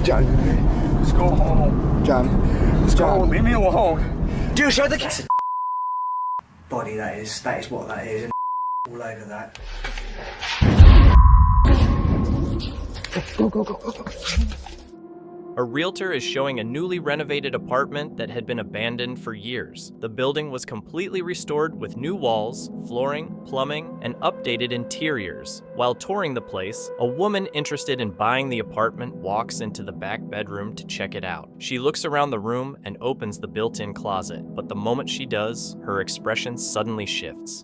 John. Let's go home. John. Let's John. go. Leave me alone. Do shut the cat. Body, that is what that is, and all over that. Go. A realtor is showing a newly renovated apartment that had been abandoned for years. The building was completely restored with new walls, flooring, plumbing, and updated interiors. While touring the place, a woman interested in buying the apartment walks into the back bedroom to check it out. She looks around the room and opens the built-in closet, but the moment she does, her expression suddenly shifts.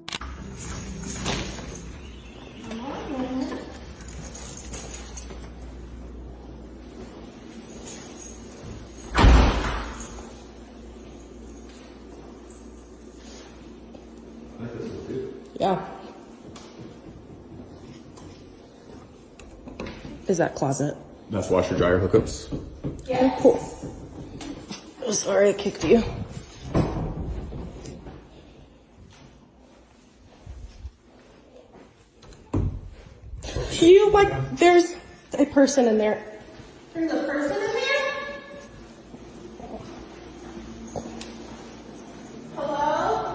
Yeah. Is that closet? That's washer dryer hookups. Yeah. Oh, cool. Oh, sorry I kicked you. There's a person in there. There's a person in there? Hello?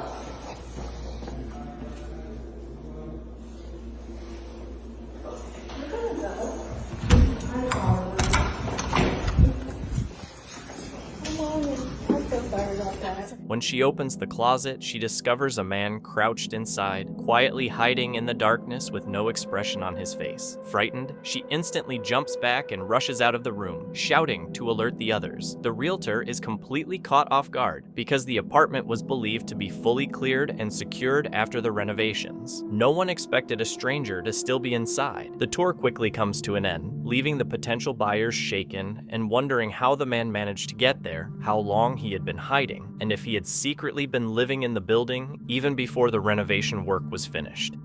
When she opens the closet, she discovers a man crouched inside, quietly hiding in the darkness with no expression on his face. Frightened, she instantly jumps back and rushes out of the room, shouting to alert the others. The realtor is completely caught off guard because the apartment was believed to be fully cleared and secured after the renovations. No one expected a stranger to still be inside. The tour quickly comes to an end, leaving the potential buyers shaken and wondering how the man managed to get there, how long he had been hiding, and if he had secretly been living in the building even before the renovation work was finished.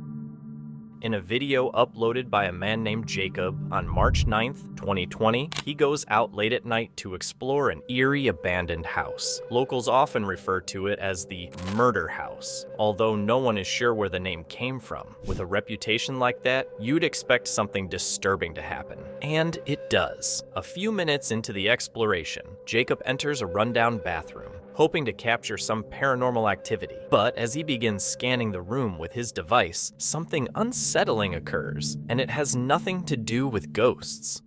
In a video uploaded by a man named Jacob on March 9th, 2020, he goes out late at night to explore an eerie abandoned house. Locals often refer to it as the murder house, although no one is sure where the name came from. With a reputation like that, you'd expect something disturbing to happen. And it does. A few minutes into the exploration, Jacob enters a rundown bathroom, hoping to capture some paranormal activity. But as he begins scanning the room with his device, something unsettling occurs, and it has nothing to do with ghosts.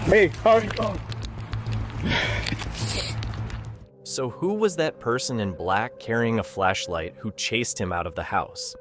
Hey, hurry up. So who was that person in black carrying a flashlight who chased him out of the house?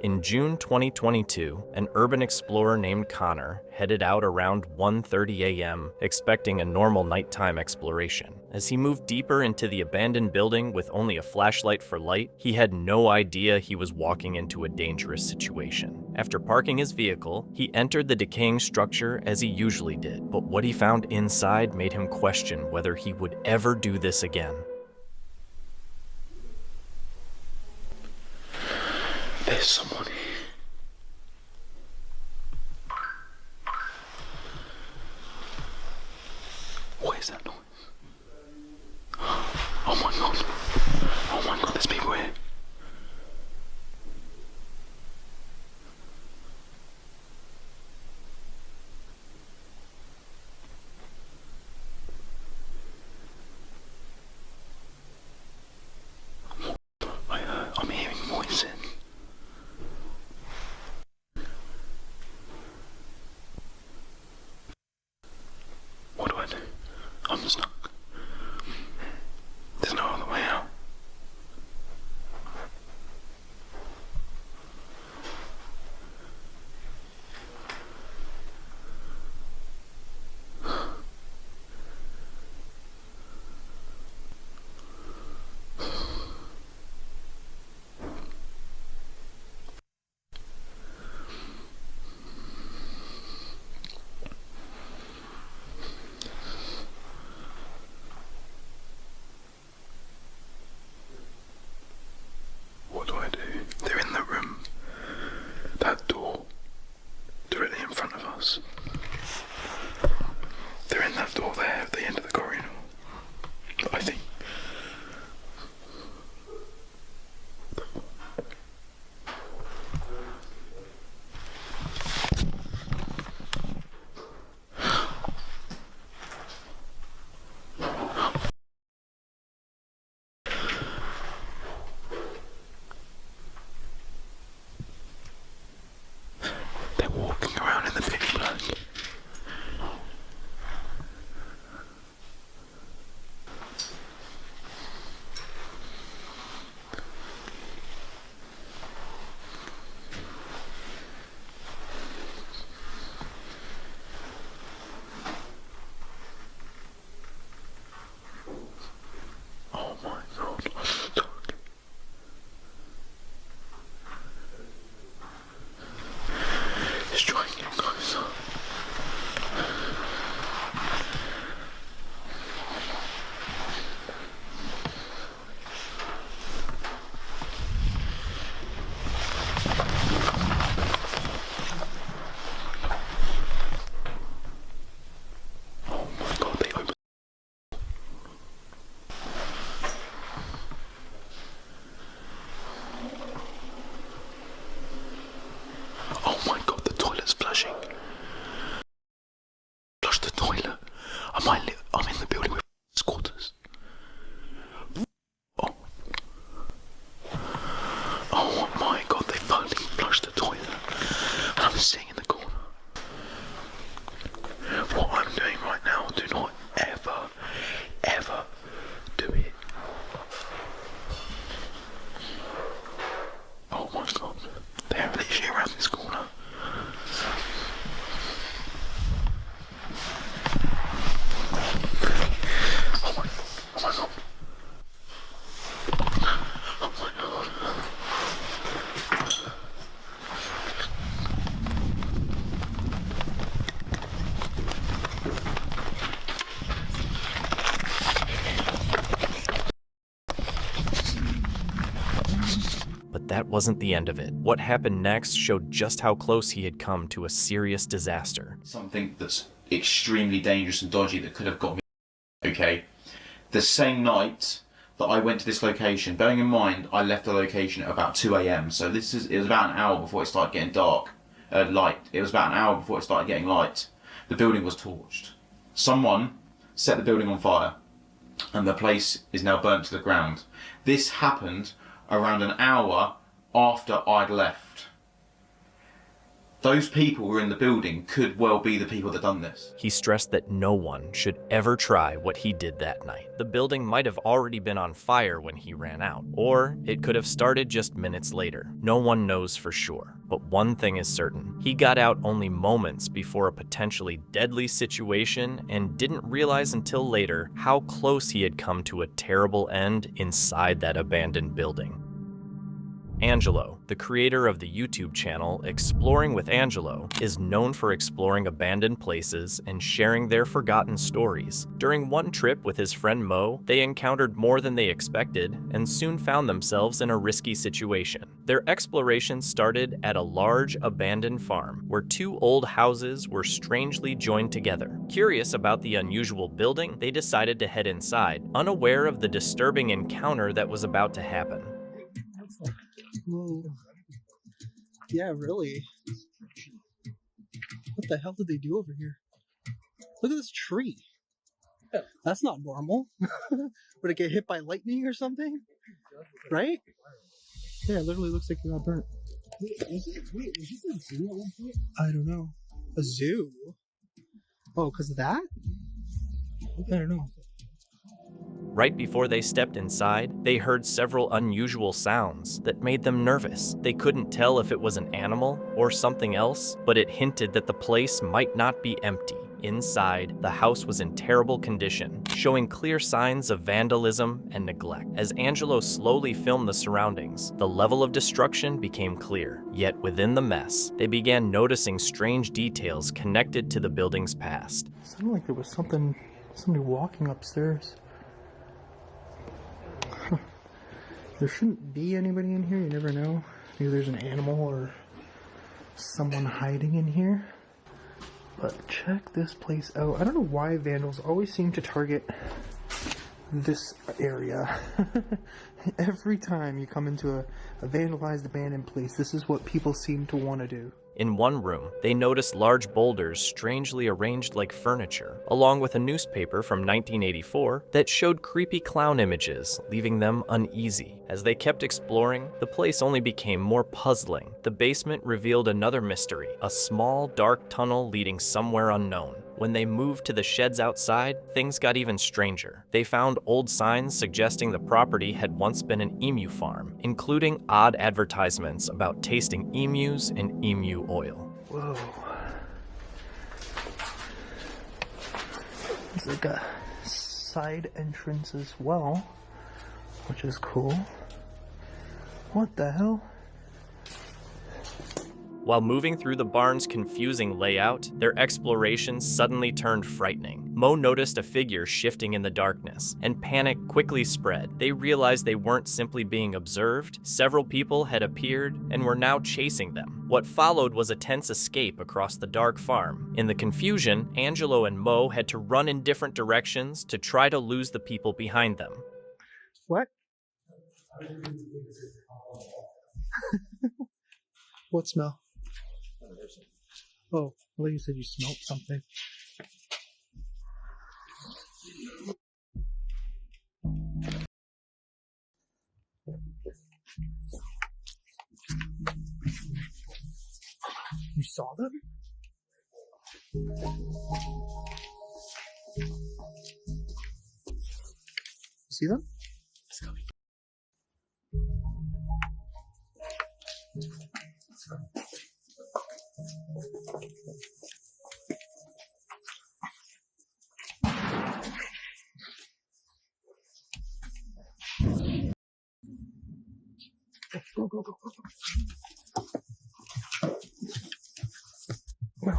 In June 2022, an urban explorer named Connor headed out around 1:30 a.m., expecting a normal nighttime exploration. As he moved deeper into the abandoned building with only a flashlight for light, he had no idea he was walking into a dangerous situation. After parking his vehicle, he entered the decaying structure as he usually did, but what he found inside made him question whether he would ever do this again. There's someone here. What is that noise? Oh my god. Oh my god, there's people here. I'm hearing voices. What do I do? I'm stuck. There's no other way out. What do I do? They're in the room. That door. Directly in front of us. They're in that door there at the end of the corridor. I think. They're walking around in the pitch black. Oh my god, I'm stuck. It's trying to get closer. Oh my god, they opened. Oh my god, the toilet's flushing. Flush the toilet. I'm in the building with squatters. Oh. Oh my god, they fucking flushed the toilet. And I'm sitting in the corner. What I'm doing right now, do not ever do it. Oh my god, they're literally around this corner. Oh my god. Oh my god. But that wasn't the end of it. What happened next showed just how close he had come to a serious disaster. Something that's extremely dangerous and dodgy that could have got me. Okay, the same night that I went to this location, bearing in mind I left the location at about 2 a.m. So it was about an hour before it started getting light. It was about an hour before it started getting light. The building was torched. Someone set the building on fire, and the place is now burnt to the ground. This happened around an hour after I'd left. Those people who were in the building could well be the people that done this. He stressed that no one should ever try what he did that night. The building might have already been on fire when he ran out, or it could have started just minutes later. No one knows for sure, but one thing is certain. He got out only moments before a potentially deadly situation and didn't realize until later how close he had come to a terrible end inside that abandoned building. Angelo, the creator of the YouTube channel Exploring with Angelo, is known for exploring abandoned places and sharing their forgotten stories. During one trip with his friend Mo, they encountered more than they expected and soon found themselves in a risky situation. Their exploration started at a large abandoned farm where two old houses were strangely joined together. Curious about the unusual building, they decided to head inside, unaware of the disturbing encounter that was about to happen. Whoa. Yeah, really. What the hell did they do over here? Look at this tree. That's not normal. Would it get hit by lightning or something? Right? Yeah, it literally looks like it got burnt. I don't know. A zoo? Oh, because of that? I don't know. Right before they stepped inside, they heard several unusual sounds that made them nervous. They couldn't tell if it was an animal or something else, but it hinted that the place might not be empty. Inside, the house was in terrible condition, showing clear signs of vandalism and neglect. As Angelo slowly filmed the surroundings, the level of destruction became clear. Yet within the mess, they began noticing strange details connected to the building's past. It sounded like there was somebody walking upstairs. There shouldn't be anybody in here, you never know. Maybe there's an animal or someone hiding in here. But check this place out. I don't know why vandals always seem to target this area. Every time you come into a vandalized abandoned place, this is what people seem to want to do. In one room, they noticed large boulders strangely arranged like furniture, along with a newspaper from 1984 that showed creepy clown images, leaving them uneasy. As they kept exploring, the place only became more puzzling. The basement revealed another mystery, a small, dark tunnel leading somewhere unknown. When they moved to the sheds outside, things got even stranger. They found old signs suggesting the property had once been an emu farm, including odd advertisements about tasting emus and emu oil. Whoa. There's like a side entrance as well, which is cool. What the hell? While moving through the barn's confusing layout, their exploration suddenly turned frightening. Mo noticed a figure shifting in the darkness, and panic quickly spread. They realized they weren't simply being observed. Several people had appeared and were now chasing them. What followed was a tense escape across the dark farm. In the confusion, Angelo and Mo had to run in different directions to try to lose the people behind them. What? What smell? Oh, I thought you said you smelled something. You saw them? You see them? Let's go. Go, go, go, go, go. Well,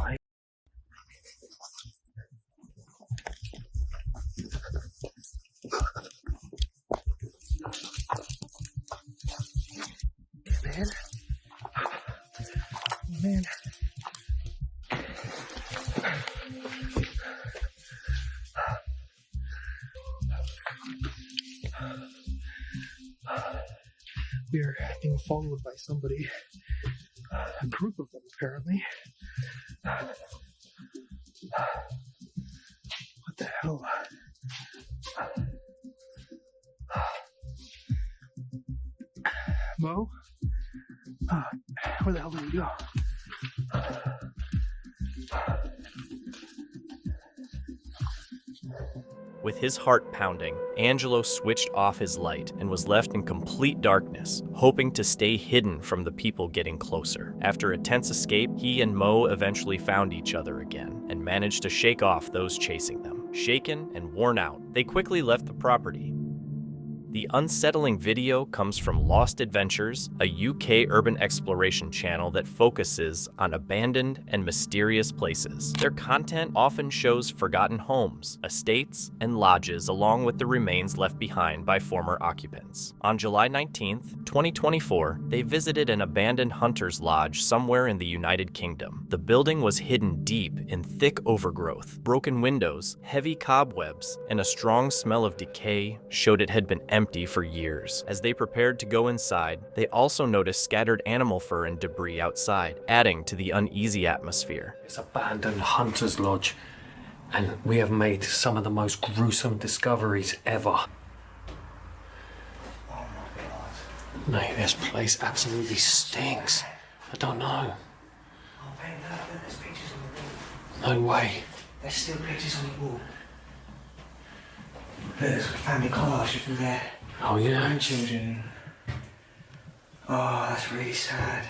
man. Man. We are being followed by somebody. A group of them, apparently. What the hell? Mo? Where the hell did we go? With his heart pounding, Angelo switched off his light and was left in complete darkness, hoping to stay hidden from the people getting closer. After a tense escape, he and Mo eventually found each other again and managed to shake off those chasing them. Shaken and worn out, they quickly left the property. The unsettling video comes from Lost Adventures, a UK urban exploration channel that focuses on abandoned and mysterious places. Their content often shows forgotten homes, estates, and lodges along with the remains left behind by former occupants. On July 19th, 2024, they visited an abandoned hunter's lodge somewhere in the United Kingdom. The building was hidden deep in thick overgrowth. Broken windows, heavy cobwebs, and a strong smell of decay showed it had been empty for years. As they prepared to go inside, they also noticed scattered animal fur and debris outside, adding to the uneasy atmosphere. It's an abandoned hunter's lodge, and we have made some of the most gruesome discoveries ever. Oh my god. Mate, this place absolutely stinks. I don't know. Oh mate, look, there's pictures on the wall. No way. There's still pictures on the wall. Look, there's a family collage from there. Oh yeah. Grandchildren. Oh, that's really sad.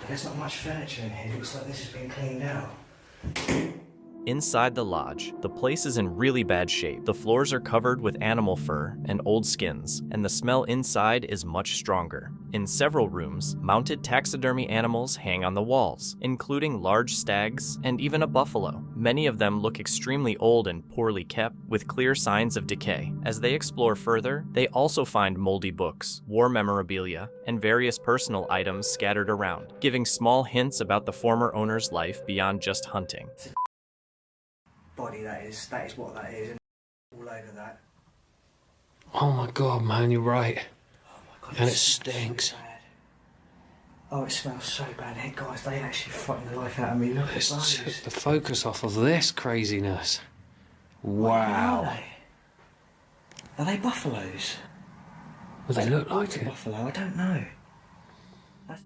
There's not much furniture in here. It looks like this has been cleaned out. Inside the lodge, the place is in really bad shape. The floors are covered with animal fur and old skins, and the smell inside is much stronger. In several rooms, mounted taxidermy animals hang on the walls, including large stags and even a buffalo. Many of them look extremely old and poorly kept, with clear signs of decay. As they explore further, they also find moldy books, war memorabilia, and various personal items scattered around, giving small hints about the former owner's life beyond just hunting. Body that is what that is, and all over that. Oh my god, man, you're right. Oh my god, And it smells stinks. so bad. Oh, it smells so bad. Hey guys, they actually frightened the life out of me. Look at It's those. took the focus off of this craziness. What Wow. are they buffaloes? Well, they look What's like a it. buffalo? I don't know.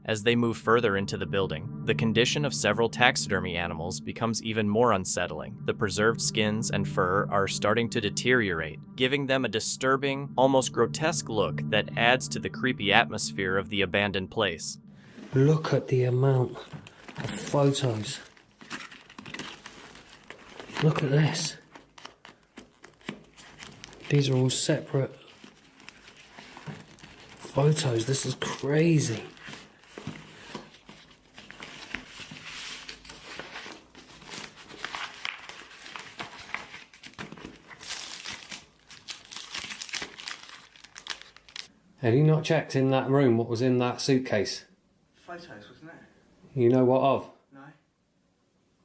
As they move further into the building, the condition of several taxidermy animals becomes even more unsettling. The preserved skins and fur are starting to deteriorate, giving them a disturbing, almost grotesque look that adds to the creepy atmosphere of the abandoned place. Look at the amount of photos. Look at this. These are all separate photos. This is crazy. Have you not checked in that room what was in that suitcase? Photos, wasn't it? You know what of? No.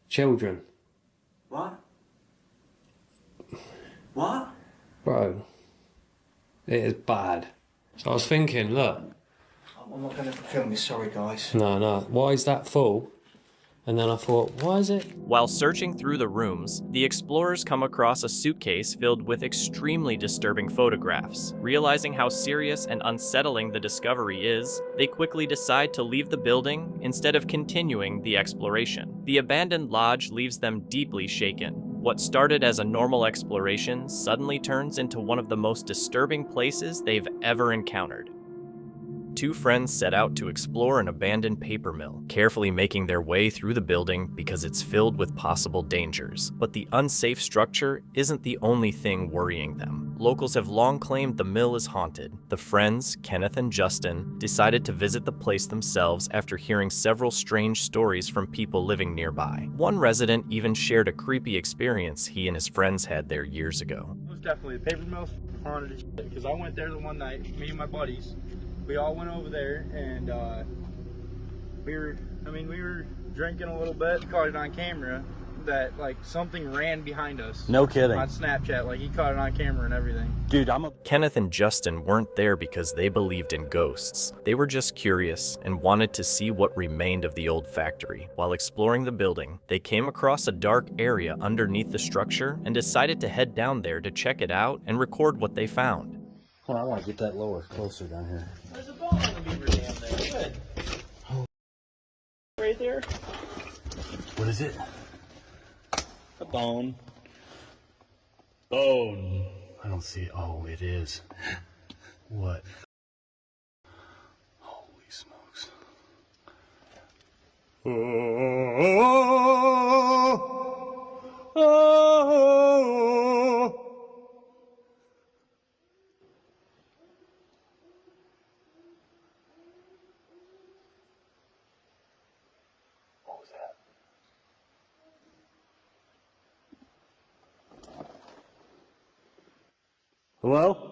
Children. What? What? Bro, it is bad. So I was thinking, look, I'm not going to film this, sorry guys. no, why is that full? And then I thought, why is it? While searching through the rooms, the explorers come across a suitcase filled with extremely disturbing photographs. Realizing how serious and unsettling the discovery is, they quickly decide to leave the building instead of continuing the exploration. The abandoned lodge leaves them deeply shaken. What started as a normal exploration suddenly turns into one of the most disturbing places they've ever encountered. Two friends set out to explore an abandoned paper mill, carefully making their way through the building because it's filled with possible dangers. But the unsafe structure isn't the only thing worrying them. Locals have long claimed the mill is haunted. The friends, Kenneth and Justin, decided to visit the place themselves after hearing several strange stories from people living nearby. One resident even shared a creepy experience he and his friends had there years ago. It was definitely a paper mill haunted as shit, because I went there the one night, me and my buddies. We all went over there, and we were drinking a little bit. He caught it on camera that like something ran behind us. No kidding. On Snapchat, like he caught it on camera and everything. Dude, Kenneth and Justin weren't there because they believed in ghosts. They were just curious and wanted to see what remained of the old factory. While exploring the building, they came across a dark area underneath the structure and decided to head down there to check it out and record what they found. Hold on, I want to get that lower, closer down here. There's a bone on the beaver dam there. Good. Right there. What is it? A bone. Bone. I don't see it. Oh, it is. What? Holy smokes. What was that? Hello?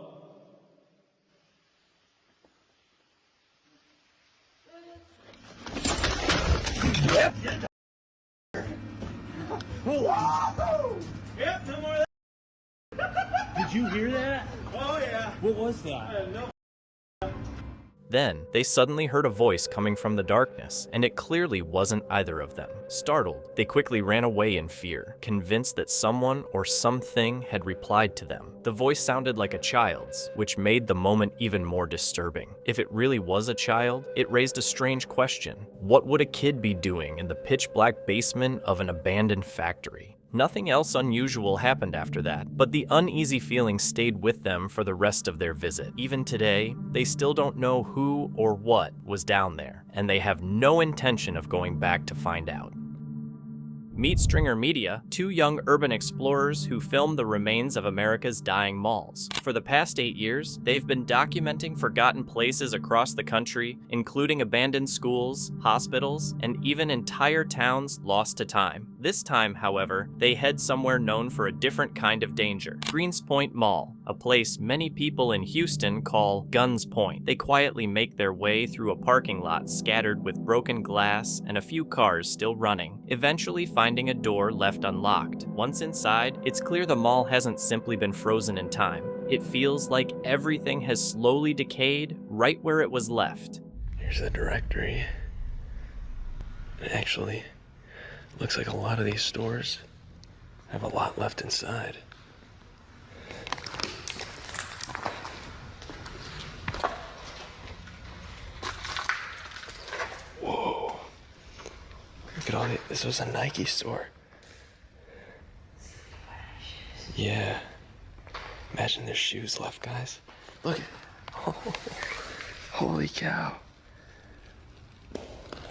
Yep, no more of that. Did you hear that? Oh, yeah. What was that? No. Then, they suddenly heard a voice coming from the darkness, and it clearly wasn't either of them. Startled, they quickly ran away in fear, convinced that someone or something had replied to them. The voice sounded like a child's, which made the moment even more disturbing. If it really was a child, it raised a strange question. What would a kid be doing in the pitch-black basement of an abandoned factory? Nothing else unusual happened after that, but the uneasy feeling stayed with them for the rest of their visit. Even today, they still don't know who or what was down there, and they have no intention of going back to find out. Meet Stringer Media, two young urban explorers who film the remains of America's dying malls. For the past 8 years, they've been documenting forgotten places across the country, including abandoned schools, hospitals, and even entire towns lost to time. This time, however, they head somewhere known for a different kind of danger. Greens Point Mall, a place many people in Houston call Guns Point. They quietly make their way through a parking lot scattered with broken glass and a few cars still running, eventually finding a door left unlocked. Once inside, it's clear the mall hasn't simply been frozen in time. It feels like everything has slowly decayed right where it was left. Here's the directory. It actually looks like a lot of these stores have a lot left inside. Whoa. Look at all the, this was a Nike store. Yeah. Imagine there's shoes left, guys. Look at, oh, holy cow.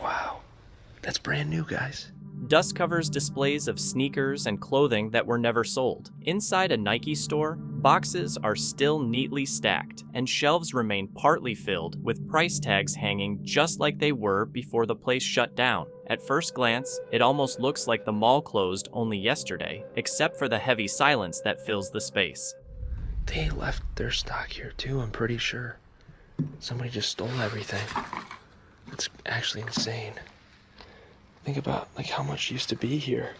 Wow. That's brand new, guys. Dust covers displays of sneakers and clothing that were never sold. Inside a Nike store, boxes are still neatly stacked, and shelves remain partly filled with price tags hanging just like they were before the place shut down. At first glance, it almost looks like the mall closed only yesterday, except for the heavy silence that fills the space. They left their stock here too, I'm pretty sure. Somebody just stole everything. It's actually insane. Think about like how much used to be here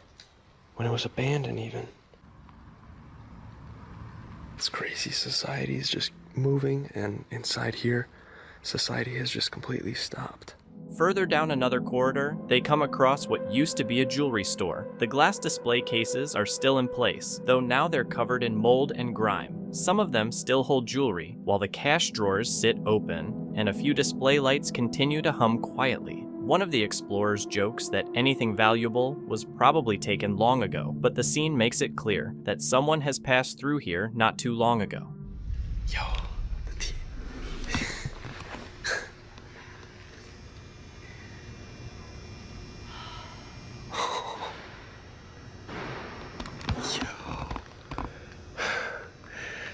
when it was abandoned even. It's crazy. Society is just moving, and inside here, society has just completely stopped. Further down another corridor, they come across what used to be a jewelry store. The glass display cases are still in place, though now they're covered in mold and grime. Some of them still hold jewelry, while the cash drawers sit open, and a few display lights continue to hum quietly. One of the explorers jokes that anything valuable was probably taken long ago, but the scene makes it clear that someone has passed through here not too long ago. Yo, the tea. Yo.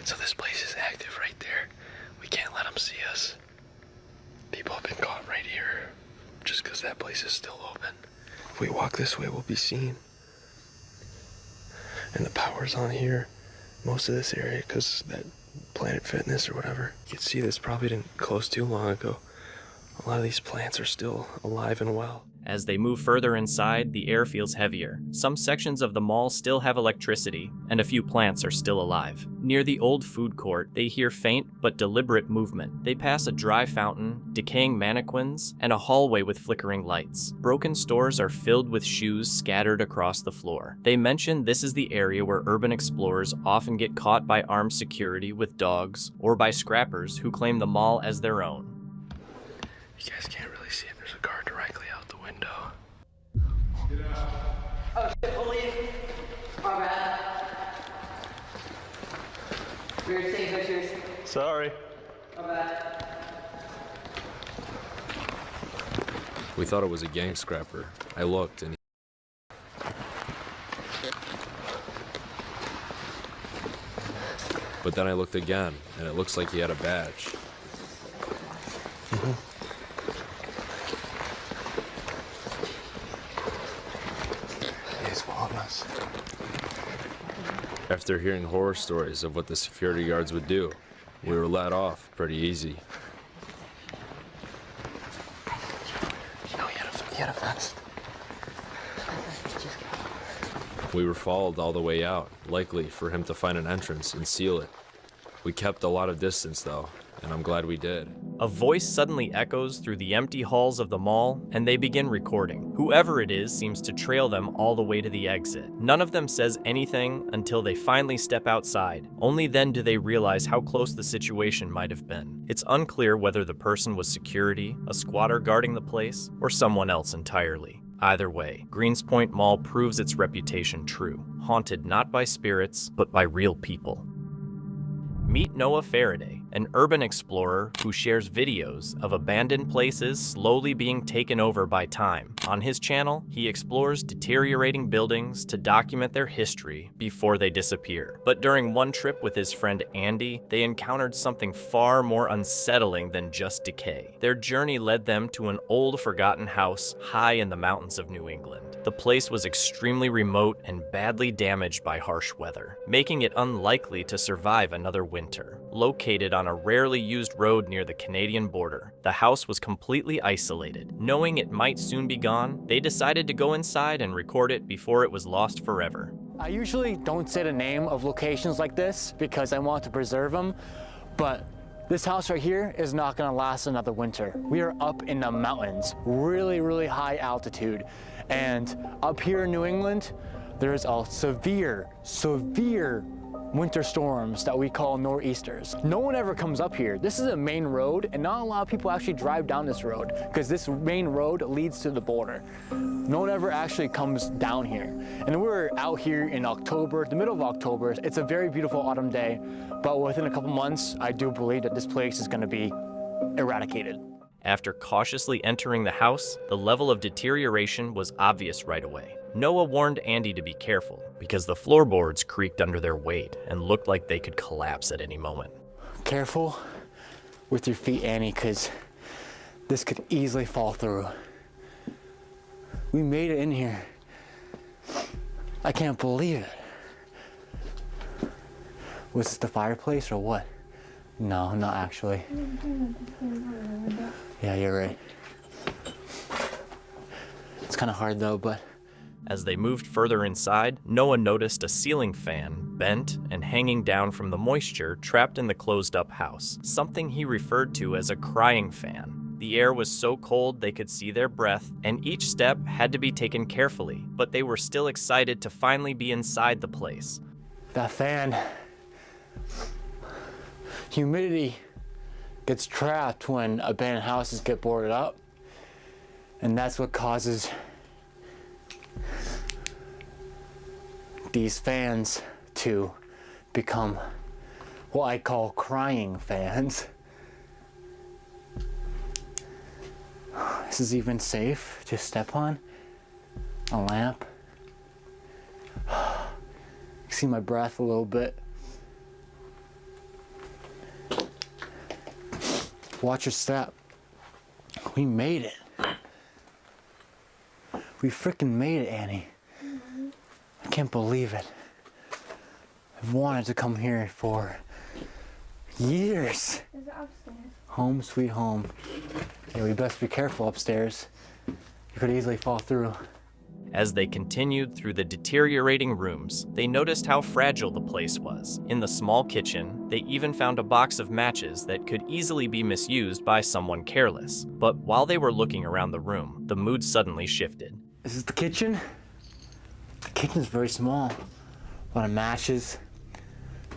So this place is active right there. We can't let them see us. People have been caught right here just because that place is still open. If we walk this way, we'll be seen. And the power's on here, most of this area, because that Planet Fitness or whatever. You can see this probably didn't close too long ago. A lot of these plants are still alive and well. As they move further inside, the air feels heavier. Some sections of the mall still have electricity, and a few plants are still alive. Near the old food court, they hear faint but deliberate movement. They pass a dry fountain, decaying mannequins, and a hallway with flickering lights. Broken stores are filled with shoes scattered across the floor. They mention this is the area where urban explorers often get caught by armed security with dogs, or by scrappers who claim the mall as their own. You guys can't really see it. There's a car directly out the window. Get out. Oh shit, we'll leave. Our bad. We were taking pictures. Sorry. Our bad. We thought it was a gang scrapper. I looked and but then I looked again, and it looks like he had a badge. He's following us. After hearing horror stories of what the security guards would do, we were let off pretty easy. No, he had a vest. We were followed all the way out, likely for him to find an entrance and seal it. We kept a lot of distance though, and I'm glad we did. A voice suddenly echoes through the empty halls of the mall, and they begin recording. Whoever it is seems to trail them all the way to the exit. None of them says anything until they finally step outside. Only then do they realize how close the situation might have been. It's unclear whether the person was security, a squatter guarding the place, or someone else entirely. Either way, Greenspoint Mall proves its reputation true, haunted not by spirits, but by real people. Meet Noah Faraday, an urban explorer who shares videos of abandoned places slowly being taken over by time. On his channel, he explores deteriorating buildings to document their history before they disappear. But during one trip with his friend Andy, they encountered something far more unsettling than just decay. Their journey led them to an old forgotten house high in the mountains of New England. The place was extremely remote and badly damaged by harsh weather, making it unlikely to survive another winter. Located on a rarely used road near the Canadian border, the house was completely isolated. Knowing it might soon be gone, they decided to go inside and record it before it was lost forever. I usually don't say the name of locations like this because I want to preserve them, but this house right here is not gonna last another winter. We are up in the mountains, really, really high altitude. And up here in New England, there's a severe winter storms that we call nor'easters. No one ever comes up here. This is a main road, and not a lot of people actually drive down this road because this main road leads to the border. No one ever actually comes down here. And we're out here in October, the middle of October. It's a very beautiful autumn day, but within a couple months, I do believe that this place is gonna be eradicated. After cautiously entering the house, the level of deterioration was obvious right away. Noah warned Andy to be careful because the floorboards creaked under their weight and looked like they could collapse at any moment. Careful with your feet, Annie, because this could easily fall through. We made it in here. I can't believe it. Was this the fireplace or what? No, not actually. Yeah, you're right. It's kind of hard though, but... As they moved further inside, Noah noticed a ceiling fan bent and hanging down from the moisture trapped in the closed-up house, something he referred to as a crying fan. The air was so cold they could see their breath, and each step had to be taken carefully, but they were still excited to finally be inside the place. That fan... Humidity gets trapped when abandoned houses get boarded up, and that's what causes these fans to become what I call crying fans. This is even safe to step on. A lamp. See my breath a little bit. Watch your step. We made it. We freaking made it, Annie. I can't believe it. I've wanted to come here for years. Is it upstairs? Home sweet home. Yeah, we best be careful upstairs. You could easily fall through. As they continued through the deteriorating rooms, they noticed how fragile the place was. In the small kitchen, they even found a box of matches that could easily be misused by someone careless. But while they were looking around the room, the mood suddenly shifted. This is the kitchen. The kitchen's very small. A lot of matches,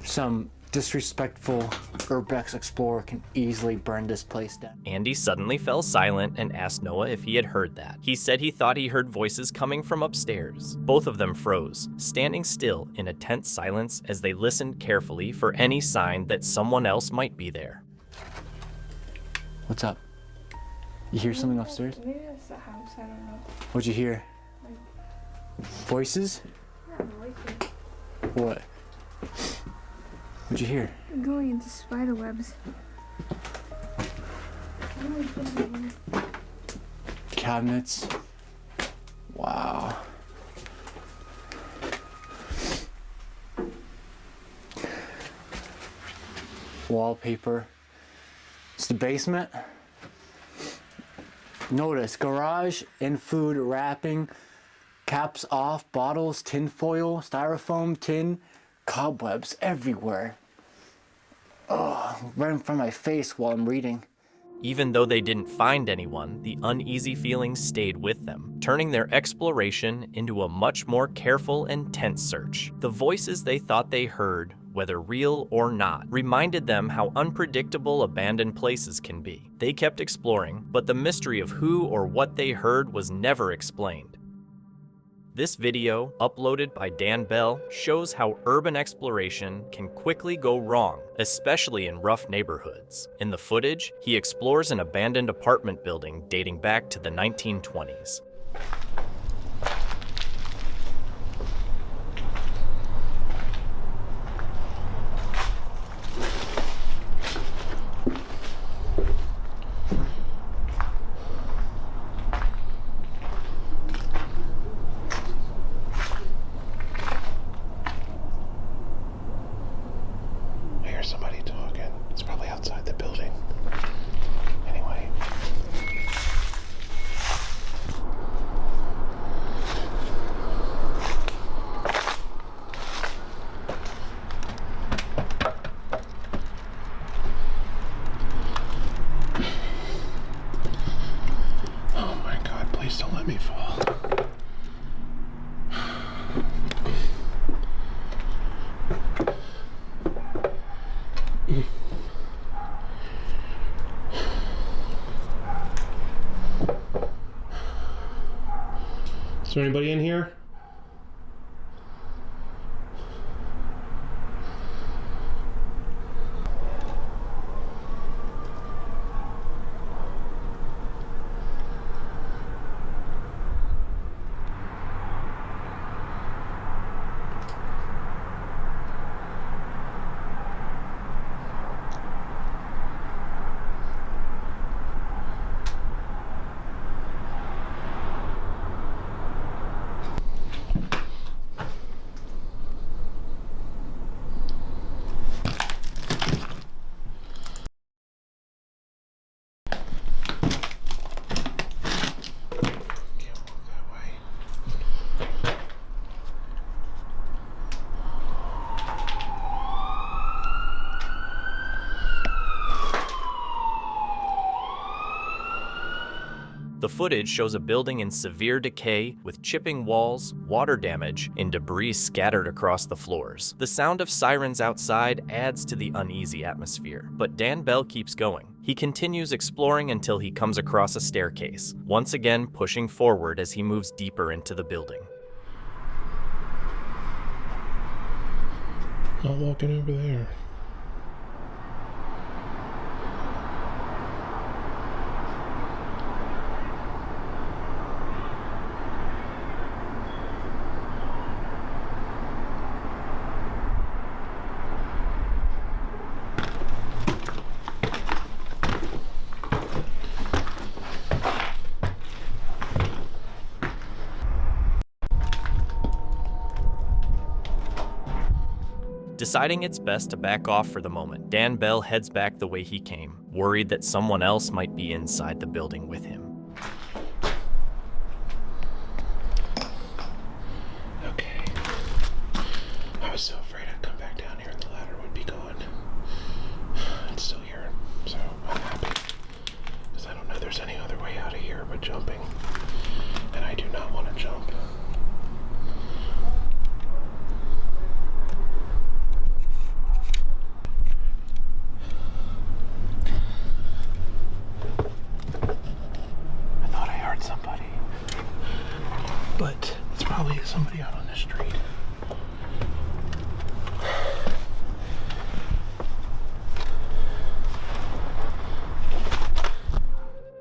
some disrespectful urbex explorer can easily burn this place down. Andy suddenly fell silent and asked Noah if he had heard that. He said he thought he heard voices coming from upstairs. Both of them froze, standing still in a tense silence as they listened carefully for any sign that someone else might be there. What's up? You hear something upstairs? Maybe that's the house, I don't know. What'd you hear? Voices? Not voices. What? What'd you hear? I'm going into spider webs. Cabinets. Wow. Wallpaper. It's the basement. Notice garage and food wrapping, caps off, bottles, tin foil, styrofoam, tin, cobwebs everywhere. Oh, right in front of my face while I'm reading. Even though they didn't find anyone, the uneasy feelings stayed with them, turning their exploration into a much more careful and tense search. The voices they thought they heard, whether real or not, reminded them how unpredictable abandoned places can be. They kept exploring, but the mystery of who or what they heard was never explained. This video, uploaded by Dan Bell, shows how urban exploration can quickly go wrong, especially in rough neighborhoods. In the footage, he explores an abandoned apartment building dating back to the 1920s. Somebody talking. It's probably outside the building. Anyway. Oh my God, please don't let me fall. Is there anybody in here? The footage shows a building in severe decay with chipping walls, water damage, and debris scattered across the floors. The sound of sirens outside adds to the uneasy atmosphere, but Dan Bell keeps going. He continues exploring until he comes across a staircase, once again pushing forward as he moves deeper into the building. Not walking over there. Deciding it's best to back off for the moment, Dan Bell heads back the way he came, worried that someone else might be inside the building with him. Okay. I was so afraid I'd come back down here and the ladder would be gone. It's still here, so I'm happy. Because I don't know there's any other way out of here but jumping. And I do not want to jump.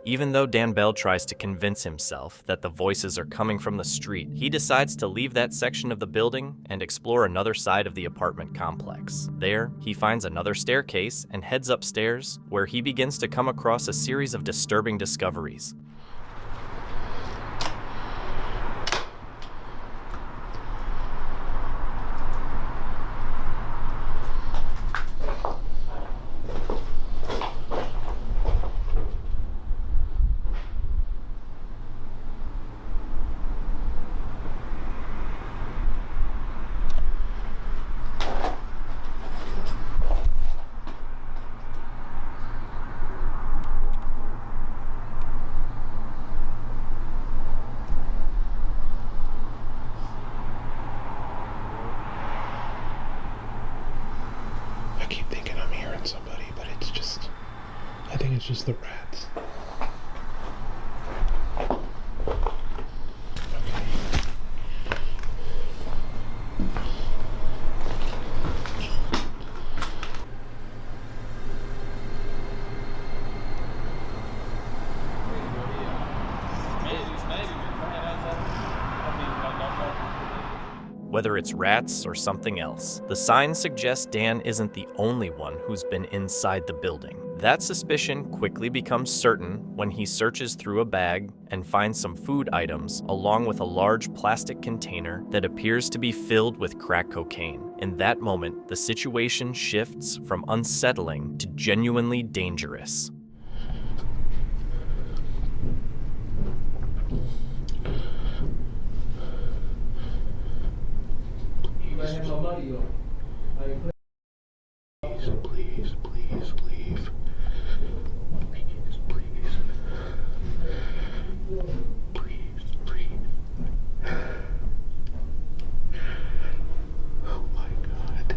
Even though Dan Bell tries to convince himself that the voices are coming from the street, he decides to leave that section of the building and explore another side of the apartment complex. There, he finds another staircase and heads upstairs, where he begins to come across a series of disturbing discoveries. I keep thinking I'm hearing somebody, but I think it's just the rats. Whether it's rats or something else, the signs suggest Dan isn't the only one who's been inside the building. That suspicion quickly becomes certain when he searches through a bag and finds some food items along with a large plastic container that appears to be filled with crack cocaine. In that moment, the situation shifts from unsettling to genuinely dangerous. Please, please leave. Please, please. Please, please. Oh my God.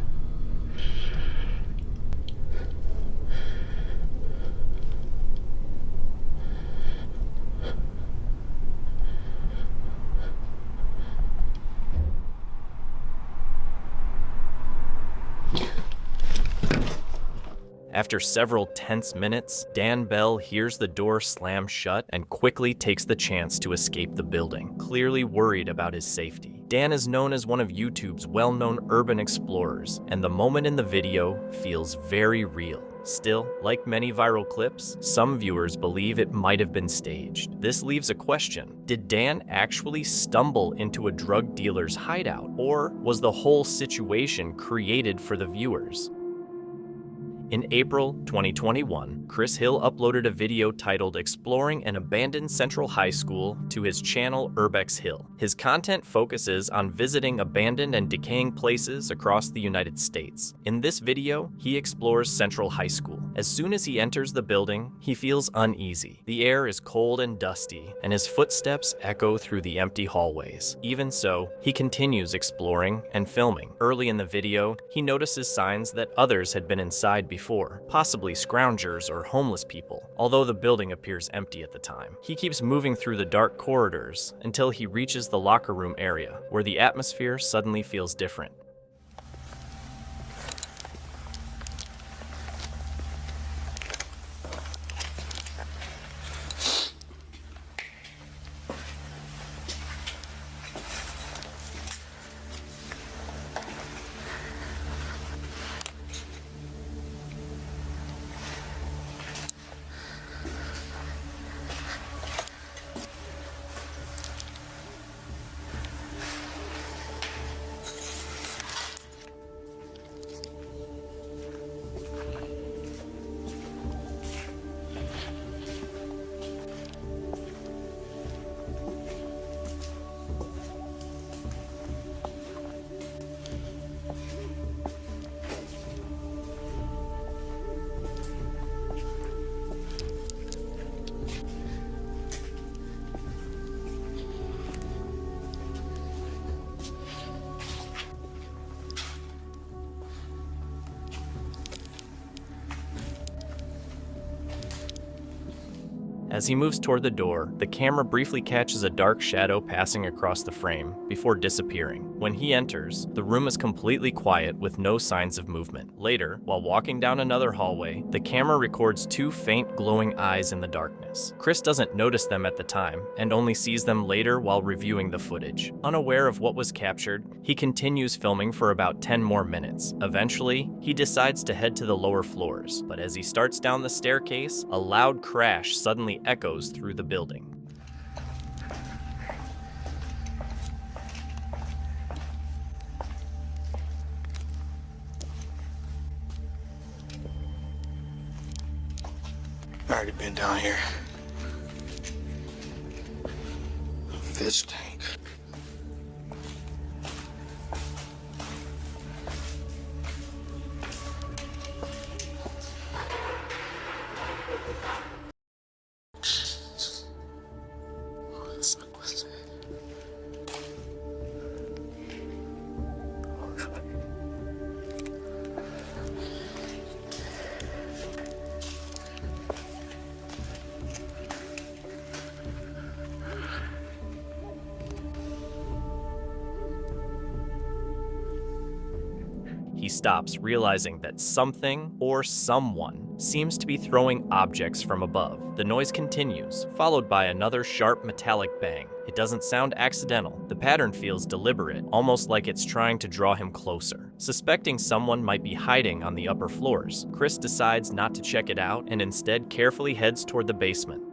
After several tense minutes, Dan Bell hears the door slam shut and quickly takes the chance to escape the building, clearly worried about his safety. Dan is known as one of YouTube's well-known urban explorers, and the moment in the video feels very real. Still, like many viral clips, some viewers believe it might have been staged. This leaves a question. Did Dan actually stumble into a drug dealer's hideout, or was the whole situation created for the viewers? In April 2021, Chris Hill uploaded a video titled Exploring an Abandoned Central High School to his channel Urbex Hill. His content focuses on visiting abandoned and decaying places across the United States. In this video, he explores Central High School. As soon as he enters the building, he feels uneasy. The air is cold and dusty, and his footsteps echo through the empty hallways. Even so, he continues exploring and filming. Early in the video, he notices signs that others had been inside before, possibly scroungers or homeless people, although the building appears empty at the time. He keeps moving through the dark corridors until he reaches the locker room area, where the atmosphere suddenly feels different. As he moves toward the door, the camera briefly catches a dark shadow passing across the frame before disappearing. When he enters, the room is completely quiet with no signs of movement. Later, while walking down another hallway, the camera records two faint glowing eyes in the darkness. Chris doesn't notice them at the time and only sees them later while reviewing the footage. Unaware of what was captured, he continues filming for about 10 more minutes. Eventually, he decides to head to the lower floors, but as he starts down the staircase, a loud crash suddenly echoes through the building. I've already been down here. This tank. He stops, realizing that something or someone seems to be throwing objects from above. The noise continues, followed by another sharp metallic bang. It doesn't sound accidental. The pattern feels deliberate, almost like it's trying to draw him closer. Suspecting someone might be hiding on the upper floors, Chris decides not to check it out and instead carefully heads toward the basement.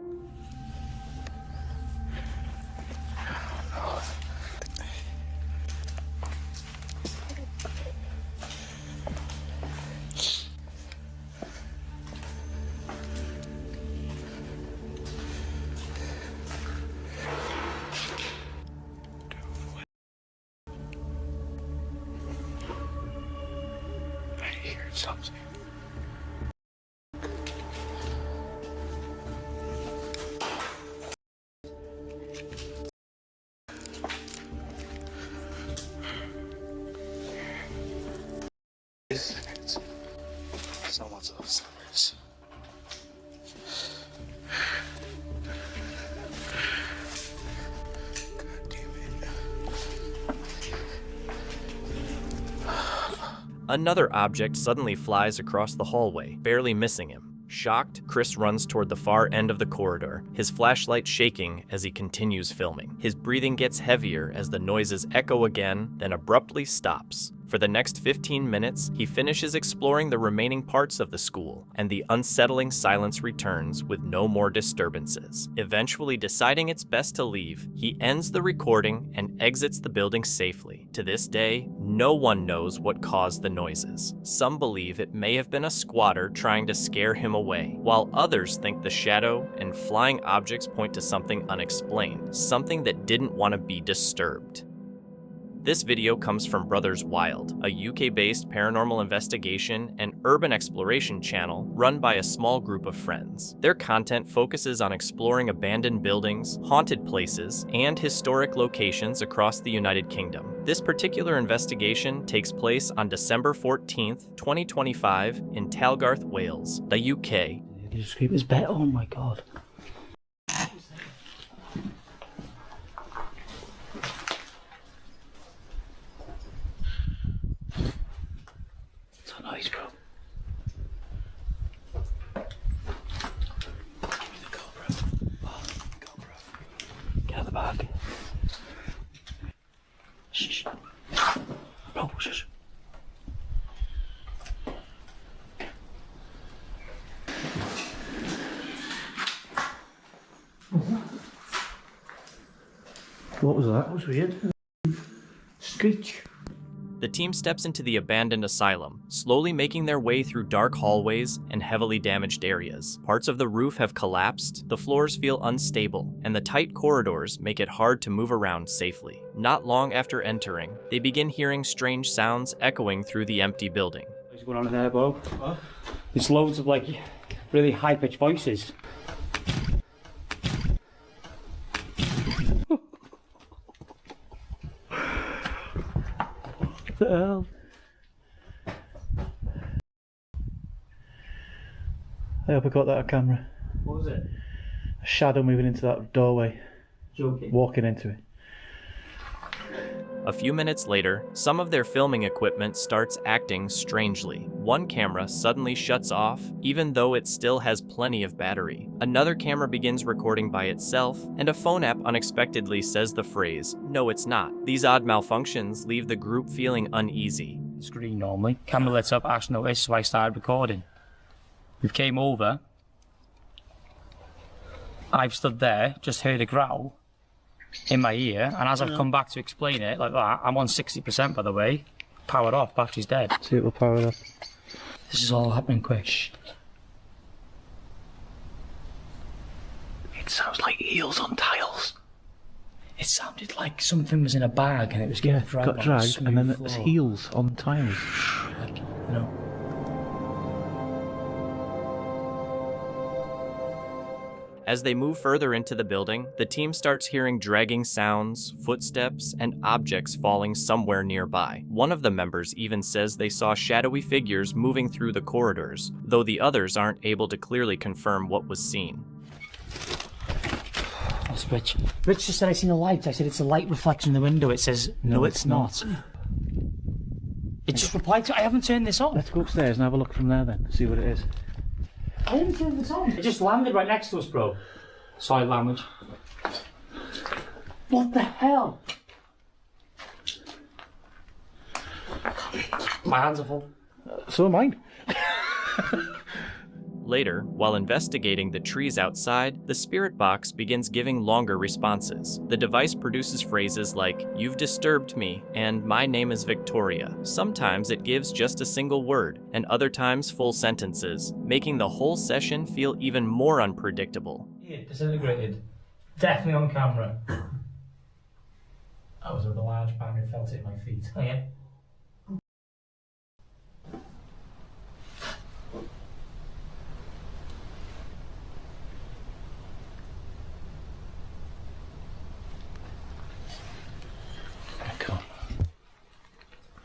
Something. Someone's upstairs. God damn it. Another object suddenly flies across the hallway, barely missing him. Shocked, Chris runs toward the far end of the corridor, his flashlight shaking as he continues filming. His breathing gets heavier as the noises echo again, then abruptly stops. For the next 15 minutes, he finishes exploring the remaining parts of the school, and the unsettling silence returns with no more disturbances. Eventually deciding it's best to leave, he ends the recording and exits the building safely. To this day, no one knows what caused the noises. Some believe it may have been a squatter trying to scare him away, while others think the shadow and flying objects point to something unexplained, something that didn't want to be disturbed. This video comes from Brothers Wild, a UK-based paranormal investigation and urban exploration channel run by a small group of friends. Their content focuses on exploring abandoned buildings, haunted places, and historic locations across the United Kingdom. This particular investigation takes place on December 14th, 2025 in Talgarth, Wales, the UK. It's better. Oh my god. Nice, bro. Give me the GoPro. Oh, GoPro. Get out of the bag. Shh. Bro, shush. What was that? That was weird. Screech. The team steps into the abandoned asylum, slowly making their way through dark hallways and heavily damaged areas. Parts of the roof have collapsed, the floors feel unstable, and the tight corridors make it hard to move around safely. Not long after entering, they begin hearing strange sounds echoing through the empty building. What's going on in there, bro? What? There's loads of really high-pitched voices. What the hell? I hope I got that on camera. What was it? A shadow moving into that doorway. Joking. Walking into it. A few minutes later, some of their filming equipment starts acting strangely. One camera suddenly shuts off, even though it still has plenty of battery. Another camera begins recording by itself, and a phone app unexpectedly says the phrase, "No, it's not." These odd malfunctions leave the group feeling uneasy. Screen normally. Camera lit up, Ash noticed, so I started recording. We've came over. I've stood there, just heard a growl in my ear, and as I've come back to explain it like that, I'm on 60% by the way. Powered off, battery's dead. See it will power it up. This is all happening quick. It sounds like heels on tiles. It sounded like something was in a bag and it was getting dragged. Got dragged, and then there's heels on tiles. Like, you know. As they move further into the building, the team starts hearing dragging sounds, footsteps, and objects falling somewhere nearby. One of the members even says they saw shadowy figures moving through the corridors, though the others aren't able to clearly confirm what was seen. That's Rich. Rich just said I seen a light. I said it's a light reflection in the window. It says, no, it's not. It just replied to, I haven't turned this on. Let's go upstairs and have a look from there then, see what it is. I haven't turned this on. It just landed right next to us, bro. Sorry, language. What the hell? My hands are full. So are mine. Later, while investigating the trees outside, the spirit box begins giving longer responses. The device produces phrases like, "You've disturbed me," and "My name is Victoria." Sometimes it gives just a single word, and other times full sentences, making the whole session feel even more unpredictable. Yeah, disintegrated. Definitely on camera. I was with a large bang and felt it in my feet. Oh yeah.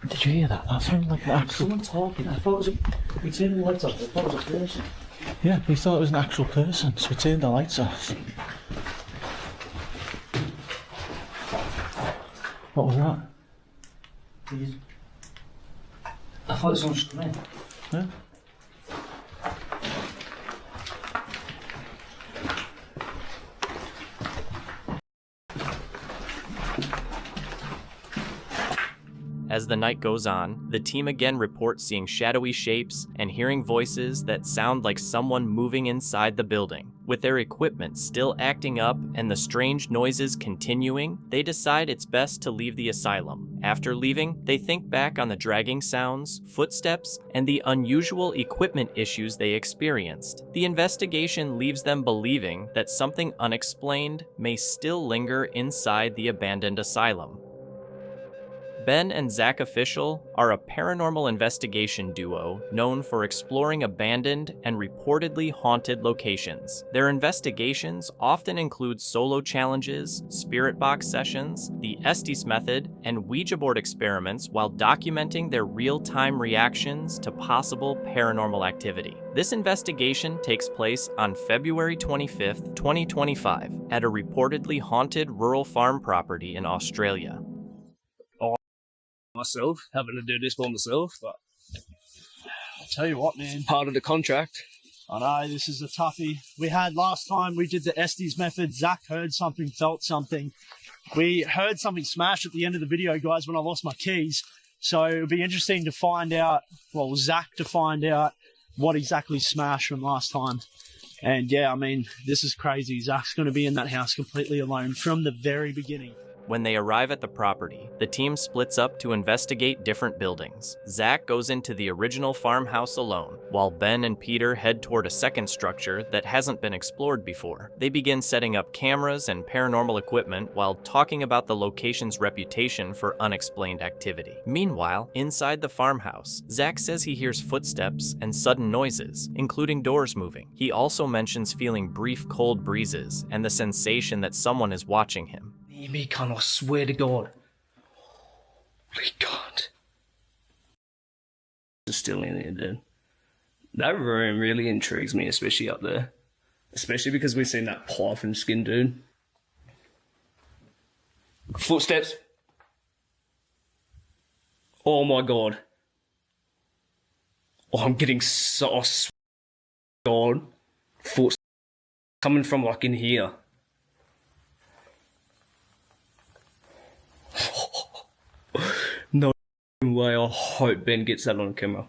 Did you hear that? That sounded like an actual... Someone talking. I thought it was we turned the lights off. I thought it was a person. Yeah, we thought it was an actual person, so we turned the lights off. What was that? I thought someone was coming in. Yeah. As the night goes on, the team again reports seeing shadowy shapes and hearing voices that sound like someone moving inside the building. With their equipment still acting up and the strange noises continuing, they decide it's best to leave the asylum. After leaving, they think back on the dragging sounds, footsteps, and the unusual equipment issues they experienced. The investigation leaves them believing that something unexplained may still linger inside the abandoned asylum. Ben and Zach Official are a paranormal investigation duo known for exploring abandoned and reportedly haunted locations. Their investigations often include solo challenges, spirit box sessions, the Estes method, and Ouija board experiments while documenting their real-time reactions to possible paranormal activity. This investigation takes place on February 25th, 2025, at a reportedly haunted rural farm property in Australia. Myself, having to do this by myself, but I'll tell you what, man, part of the contract. I know, this is a toughie. We had last time we did the Estes method, Zach heard something, felt something. We heard something smash at the end of the video, guys, when I lost my keys. So it'll be interesting to find out, well, Zach to find out what exactly smashed from last time. And yeah, I mean, this is crazy. Zach's going to be in that house completely alone from the very beginning. When they arrive at the property, the team splits up to investigate different buildings. Zach goes into the original farmhouse alone, while Ben and Peter head toward a second structure that hasn't been explored before. They begin setting up cameras and paranormal equipment while talking about the location's reputation for unexplained activity. Meanwhile, inside the farmhouse, Zach says he hears footsteps and sudden noises, including doors moving. He also mentions feeling brief cold breezes and the sensation that someone is watching him. Me, Con, I swear to God. Holy God. It's still in here, dude. That room really intrigues me, especially up there. Especially because we've seen that python skin dude. Footsteps. Oh my god. Oh, I'm getting so... God. Footsteps coming from like in here. No way, I hope Ben gets that on camera.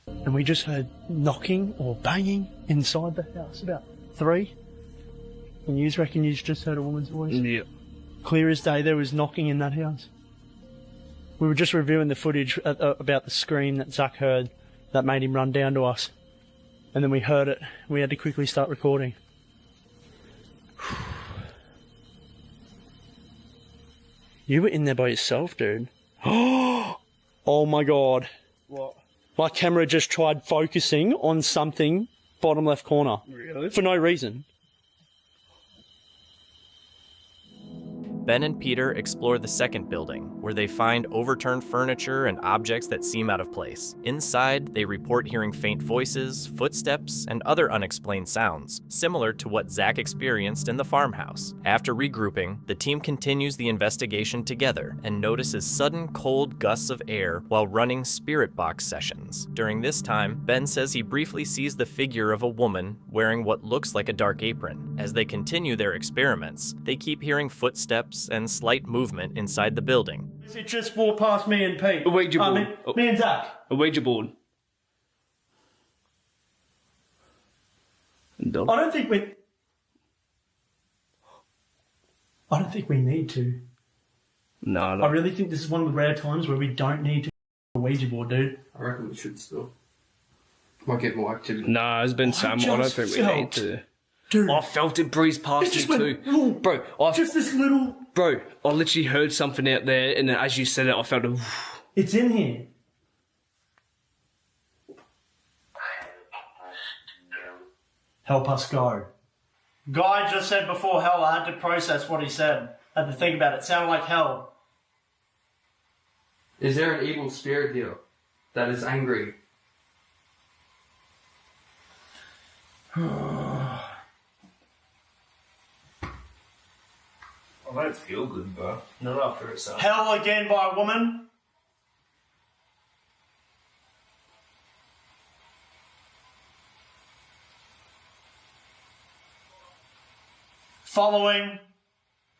And we just heard knocking or banging inside the house, about 3. And you reckon you just heard a woman's voice? Yeah. Clear as day, there was knocking in that house. We were just reviewing the footage about the scream that Zach heard that made him run down to us. And then we heard it. We had to quickly start recording. You were in there by yourself, dude. Oh my god. What? My camera just tried focusing on something bottom left corner. Really? For no reason. Ben and Peter explore the second building, where they find overturned furniture and objects that seem out of place. Inside, they report hearing faint voices, footsteps, and other unexplained sounds, similar to what Zach experienced in the farmhouse. After regrouping, the team continues the investigation together and notices sudden cold gusts of air while running spirit box sessions. During this time, Ben says he briefly sees the figure of a woman wearing what looks like a dark apron. As they continue their experiments, they keep hearing footsteps and slight movement inside the building. It just walked past me and Pete. A Ouija board. Me and Zach. A Ouija board. I don't think we need to. No, I really think this is one of the rare times where we don't need to a Ouija board, dude. I reckon we should still. Might get more activity. Nah, there's been some. I don't think we need to. Dude, I felt it breeze past you too. Ooh, bro, just this little... Bro, I literally heard something out there, and then as you said it, I felt a... It's in here. Help us go. Guy just said before hell, I had to process what he said. I had to think about it. It sounded like hell. Is there an evil spirit here that is angry? I don't feel good, bro. Not after it's up. Hell again by a woman. Following.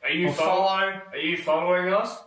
Are you follow? Are you following us?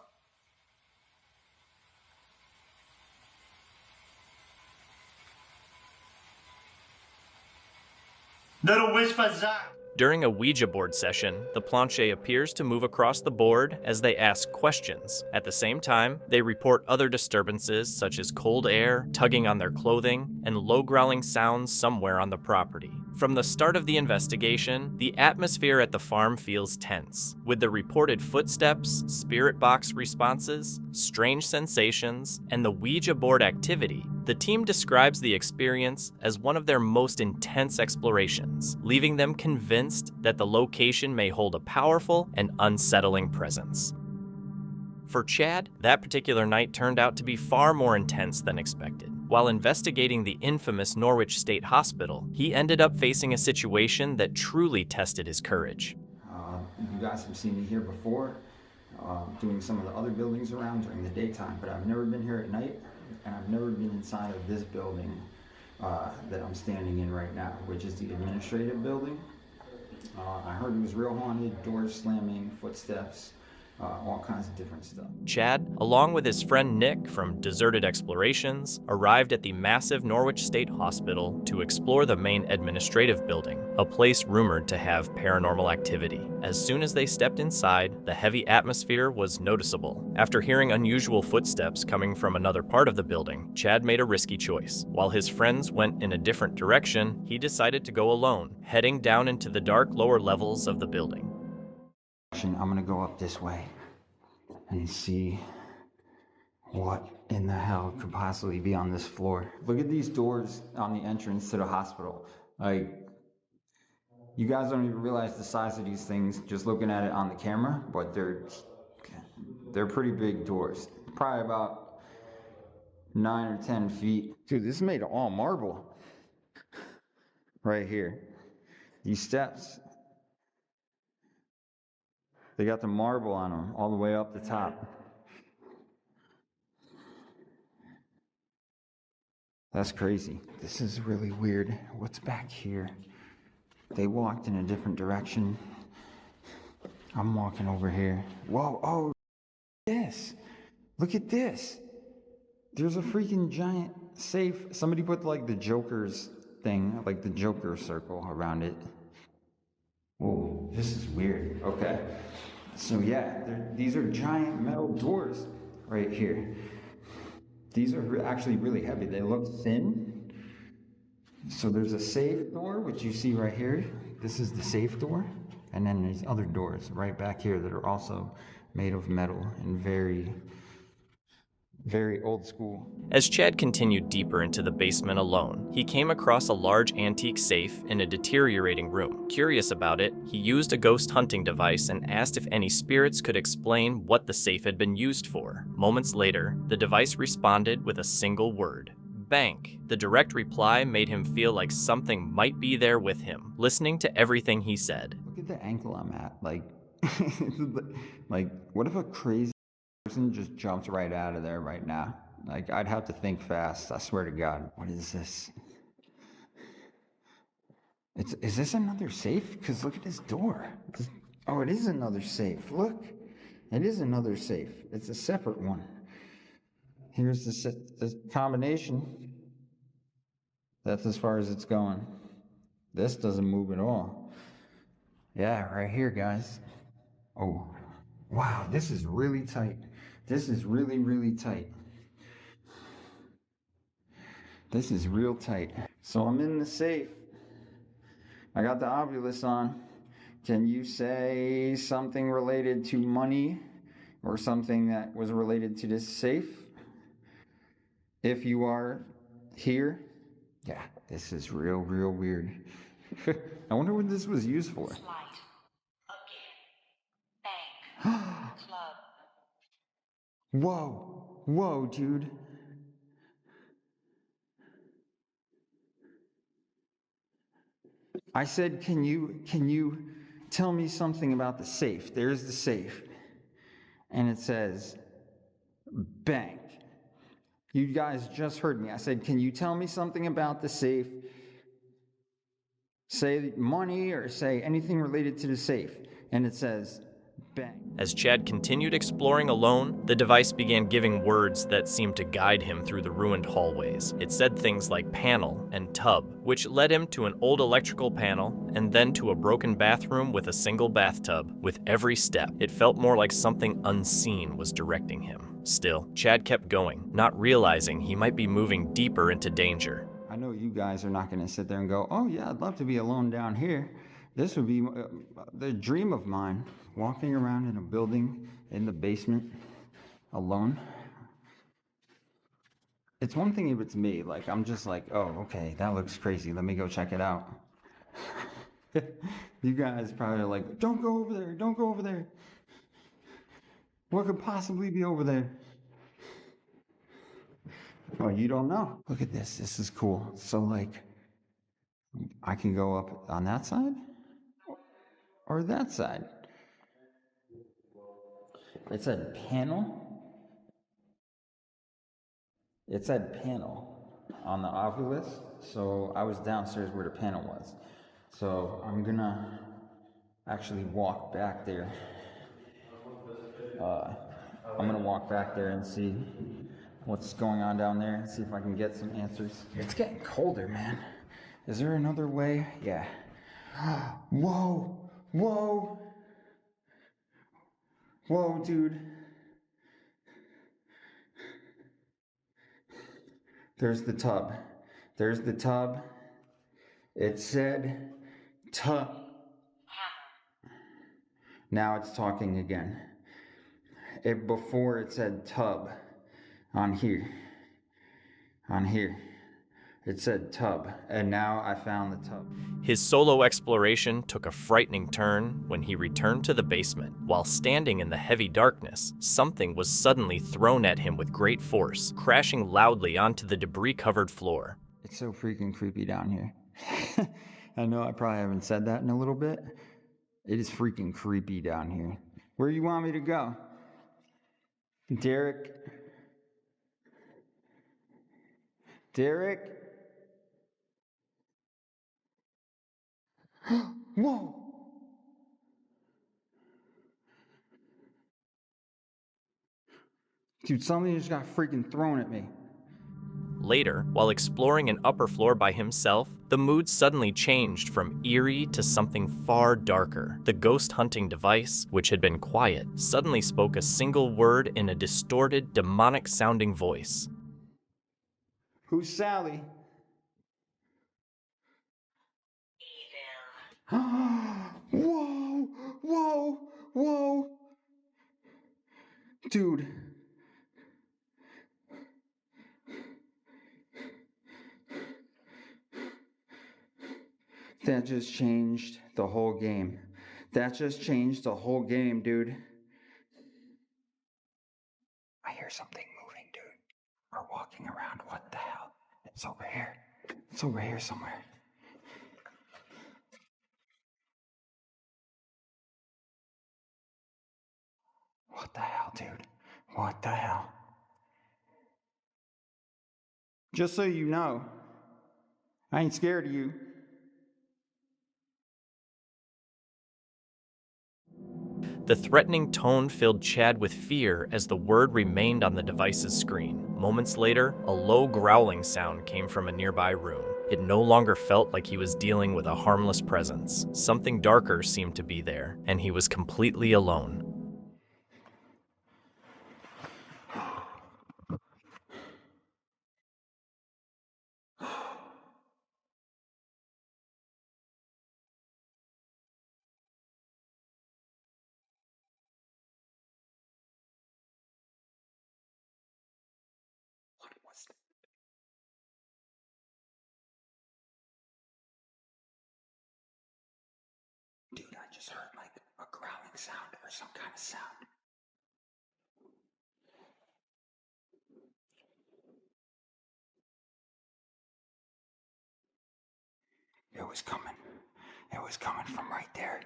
Little whisper, Zach. During a Ouija board session, the planche appears to move across the board as they ask questions. At the same time, they report other disturbances such as cold air, tugging on their clothing, and low growling sounds somewhere on the property. From the start of the investigation, the atmosphere at the farm feels tense, with the reported footsteps, spirit box responses, strange sensations, and the Ouija board activity. The team describes the experience as one of their most intense explorations, leaving them convinced that the location may hold a powerful and unsettling presence. For Chad, that particular night turned out to be far more intense than expected. While investigating the infamous Norwich State Hospital, he ended up facing a situation that truly tested his courage. You guys have seen me here before, doing some of the other buildings around during the daytime, but I've never been here at night, and I've never been inside of this building that I'm standing in right now, which is the administrative building. I heard it was real haunted, doors slamming, footsteps, all kinds of different stuff. Chad, along with his friend Nick from Deserted Explorations, arrived at the massive Norwich State Hospital to explore the main administrative building, a place rumored to have paranormal activity. As soon as they stepped inside, the heavy atmosphere was noticeable. After hearing unusual footsteps coming from another part of the building, Chad made a risky choice. While his friends went in a different direction, he decided to go alone, heading down into the dark lower levels of the building. I'm gonna go up this way and see what in the hell could possibly be on this floor. Look at these doors on the entrance to the hospital. Like, you guys don't even realize the size of these things just looking at it on the camera, but they're pretty big doors. Probably about 9 or 10 feet. Dude, this is made of all marble. Right here. These steps. They got the marble on them all the way up the top. That's crazy. This is really weird. What's back here? They walked in a different direction. I'm walking over here. Whoa, oh, this. Look at this. There's a freaking giant safe. Somebody put like the Joker's thing, like the Joker circle around it. Whoa, this is weird. Okay. So yeah, these are giant metal doors right here. These are actually really heavy. They look thin. So there's a safe door, which you see right here. This is the safe door. And then there's other doors right back here that are also made of metal and very, very old school. As Chad continued deeper into the basement alone, he came across a large antique safe in a deteriorating room. Curious about it, he used a ghost hunting device and asked if any spirits could explain what the safe had been used for. Moments later, the device responded with a single word: bank. The direct reply made him feel like something might be there with him, listening to everything he said. Look at the ankle I'm at. Like, like, what if a crazy person just jumps right out of there right now? Like, I'd have to think fast, I swear to God. What is this? Is this another safe? Because look at this door. Oh, it is another safe. Look, it is another safe. It's a separate one. Here's the combination. That's as far as it's going. This doesn't move at all. Yeah, right here, guys. Oh, wow, this is really tight. This is really, really tight. This is real tight. So I'm in the safe. I got the Ovilus on. Can you say something related to money or something that was related to this safe? If you are here. Yeah, this is real, real weird. I wonder what this was used for. Whoa, whoa, dude. I said, can you tell me something about the safe? There's the safe. And it says, bank. You guys just heard me. I said, can you tell me something about the safe? Say money or say anything related to the safe. And it says, bank. As Chad continued exploring alone, the device began giving words that seemed to guide him through the ruined hallways. It said things like panel and tub, which led him to an old electrical panel and then to a broken bathroom with a single bathtub. With every step, it felt more like something unseen was directing him. Still, Chad kept going, not realizing he might be moving deeper into danger. I know you guys are not going to sit there and go, oh yeah, I'd love to be alone down here. This would be the dream of mine, walking around in a building in the basement alone. It's one thing if it's me, like I'm just like, oh, okay, that looks crazy. Let me go check it out. You guys probably are like, don't go over there, don't go over there. What could possibly be over there? Well, you don't know. Look at this, this is cool. So like, I can go up on that side or that side. It said panel. It said panel on the Ovilus. So I was downstairs where the panel was. So I'm gonna actually walk back there. I'm gonna walk back there and see what's going on down there and see if I can get some answers. It's getting colder, man. Is there another way? Yeah. Whoa, whoa. Whoa, dude. There's the tub. There's the tub. It said tub. Now it's talking again. Before it said tub on here. On here. It said tub, and now I found the tub. His solo exploration took a frightening turn when he returned to the basement. While standing in the heavy darkness, something was suddenly thrown at him with great force, crashing loudly onto the debris-covered floor. It's so freaking creepy down here. I know I probably haven't said that in a little bit. It is freaking creepy down here. Where you want me to go? Derek? Derek? Whoa! Dude, something just got freaking thrown at me. Later, while exploring an upper floor by himself, the mood suddenly changed from eerie to something far darker. The ghost hunting device, which had been quiet, suddenly spoke a single word in a distorted, demonic-sounding voice. Who's Sally? Whoa! Whoa! Whoa! Dude. That just changed the whole game. That just changed the whole game, dude. I hear something moving, dude. Or walking around. What the hell? It's over here. It's over here somewhere. What the hell, dude? What the hell? Just so you know, I ain't scared of you. The threatening tone filled Chad with fear as the word remained on the device's screen. Moments later, a low growling sound came from a nearby room. It no longer felt like he was dealing with a harmless presence. Something darker seemed to be there, and he was completely alone. Dude, I just heard like a growling sound or some kind of sound. It was coming. It was coming from right there.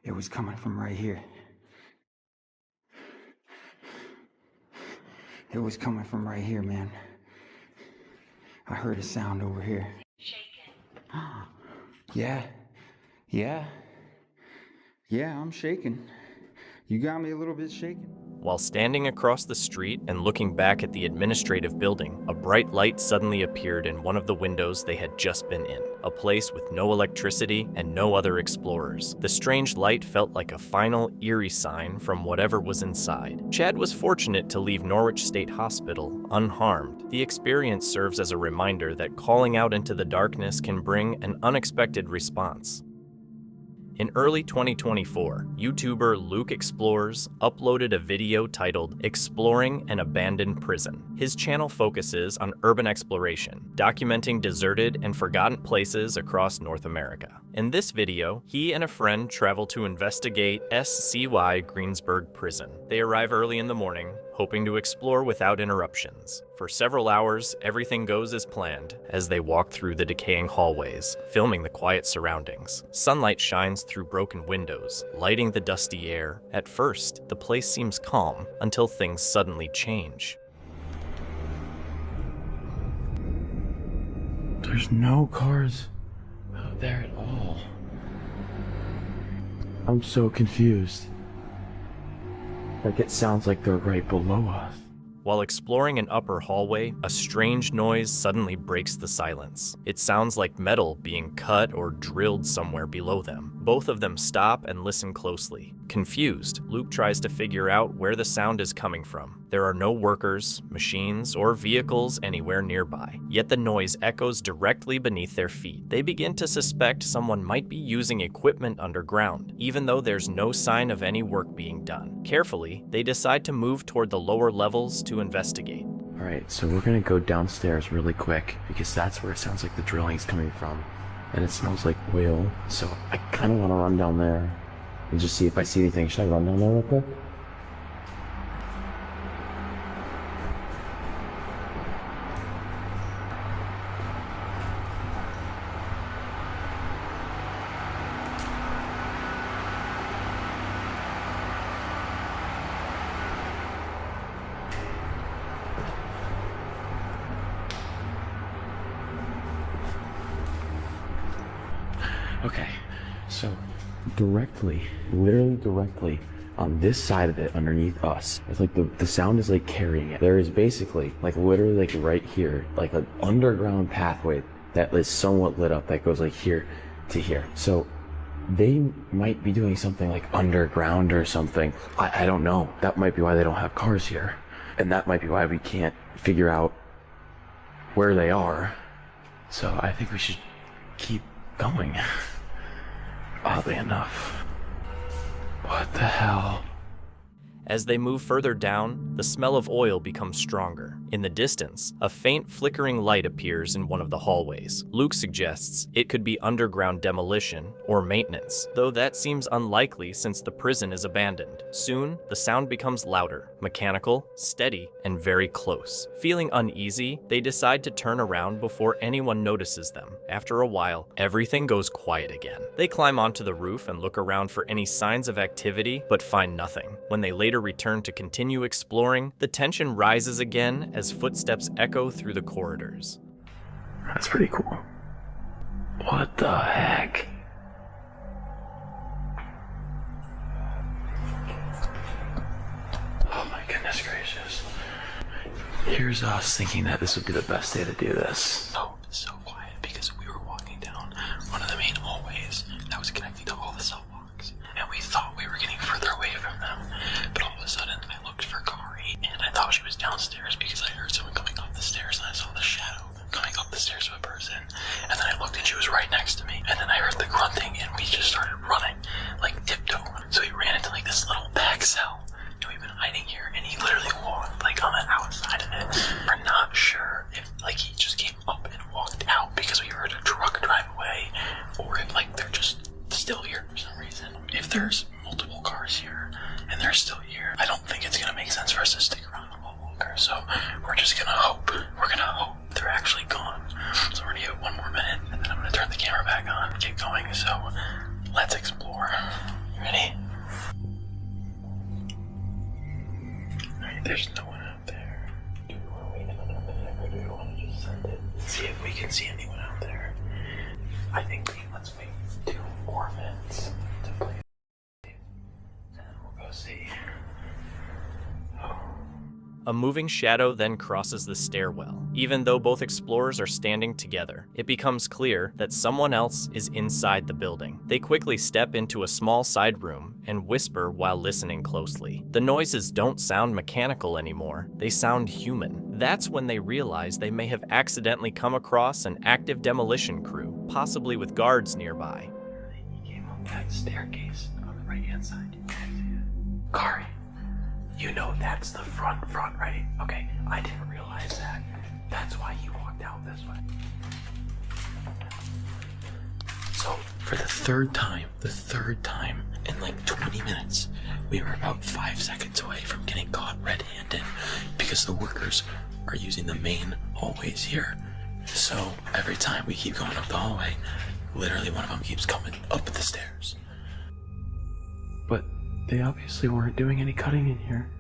It was coming from right here. It was coming from right here, man. I heard a sound over here. Shaking. Yeah. Yeah, I'm shaking. You got me a little bit shaken. While standing across the street and looking back at the administrative building, a bright light suddenly appeared in one of the windows they had just been in, a place with no electricity and no other explorers. The strange light felt like a final, eerie sign from whatever was inside. Chad was fortunate to leave Norwich State Hospital unharmed. The experience serves as a reminder that calling out into the darkness can bring an unexpected response. In early 2024, YouTuber Luke Explores uploaded a video titled Exploring an Abandoned Prison. His channel focuses on urban exploration, documenting deserted and forgotten places across North America. In this video, he and a friend travel to investigate SCY Greensburg Prison. They arrive early in the morning, hoping to explore without interruptions. For several hours, everything goes as planned as they walk through the decaying hallways, filming the quiet surroundings. Sunlight shines through broken windows, lighting the dusty air. At first, the place seems calm until things suddenly change. There's no cars Not there at all. I'm so confused. Like it sounds like they're right below us. While exploring an upper hallway, a strange noise suddenly breaks the silence. It sounds like metal being cut or drilled somewhere below them. Both of them stop and listen closely. Confused, Luke tries to figure out where the sound is coming from. There are no workers, machines, or vehicles anywhere nearby, yet the noise echoes directly beneath their feet. They begin to suspect someone might be using equipment underground, even though there's no sign of any work being done. Carefully, they decide to move toward the lower levels to investigate. Alright, so we're gonna go downstairs really quick because that's where it sounds like the drilling's coming from. And it smells like oil, so I kind of want to run down there and just see if I see anything. Should I run down there real quick? Okay, so literally directly on this side of it underneath us, it's like the sound is like carrying it. There is basically like literally like right here, like an underground pathway that is somewhat lit up that goes like here to here. So they might be doing something like underground or something. I don't know. That might be why they don't have cars here. And that might be why we can't figure out where they are. So I think we should keep going. Oddly enough. What the hell? As they move further down, the smell of oil becomes stronger. In the distance, a faint flickering light appears in one of the hallways. Luke suggests it could be underground demolition or maintenance, though that seems unlikely since the prison is abandoned. Soon, the sound becomes louder, mechanical, steady, and very close. Feeling uneasy, they decide to turn around before anyone notices them. After a while, everything goes quiet again. They climb onto the roof and look around for any signs of activity, but find nothing. When they later return to continue exploring, the tension rises again as footsteps echo through the corridors. That's pretty cool. What the heck? Oh my goodness gracious. Here's us thinking that this would be the best day to do this. Oh, so quiet because we were walking down one of the main hallways that was connecting to all the cell blocks, and we thought we were getting further away from them, but all of a sudden I looked for Kari and I thought she was downstairs because I heard someone coming up the stairs and I saw the shadow coming up the stairs of a person, and then I looked and she was right next to me, and then I heard the grunting and we just started running like tiptoe. So we ran into like this little back cell and we've been hiding here, and he literally walked like on the outside of it. We're not sure if like he just came up and walked out because we heard a truck drive away, or if like they're just still here for some reason. If there's multiple cars here and they're still here, I don't think it's gonna make sense for us to stick around a little longer, so we're just gonna hope. We're gonna hope they're actually gone. So we're gonna give it one more minute and then I'm gonna turn the camera back on and keep going. So let's explore. You ready? Alright, there's no one out there. Do we want to wait another minute or do we want to just send it? See if we can see anyone out there. I think let's wait 2 more minutes to play. And then we'll go see. A moving shadow then crosses the stairwell. Even though both explorers are standing together, it becomes clear that someone else is inside the building. They quickly step into a small side room and whisper while listening closely. The noises don't sound mechanical anymore, they sound human. That's when they realize they may have accidentally come across an active demolition crew, possibly with guards nearby. He came up that staircase on the right hand side. Kari. You know that's the front, right? Okay, I didn't realize that. That's why he walked out this way. So, for the third time in like 20 minutes, we were about 5 seconds away from getting caught red-handed because the workers are using the main hallways here. So, every time we keep going up the hallway, literally one of them keeps coming up the stairs. But they obviously weren't doing any cutting in here.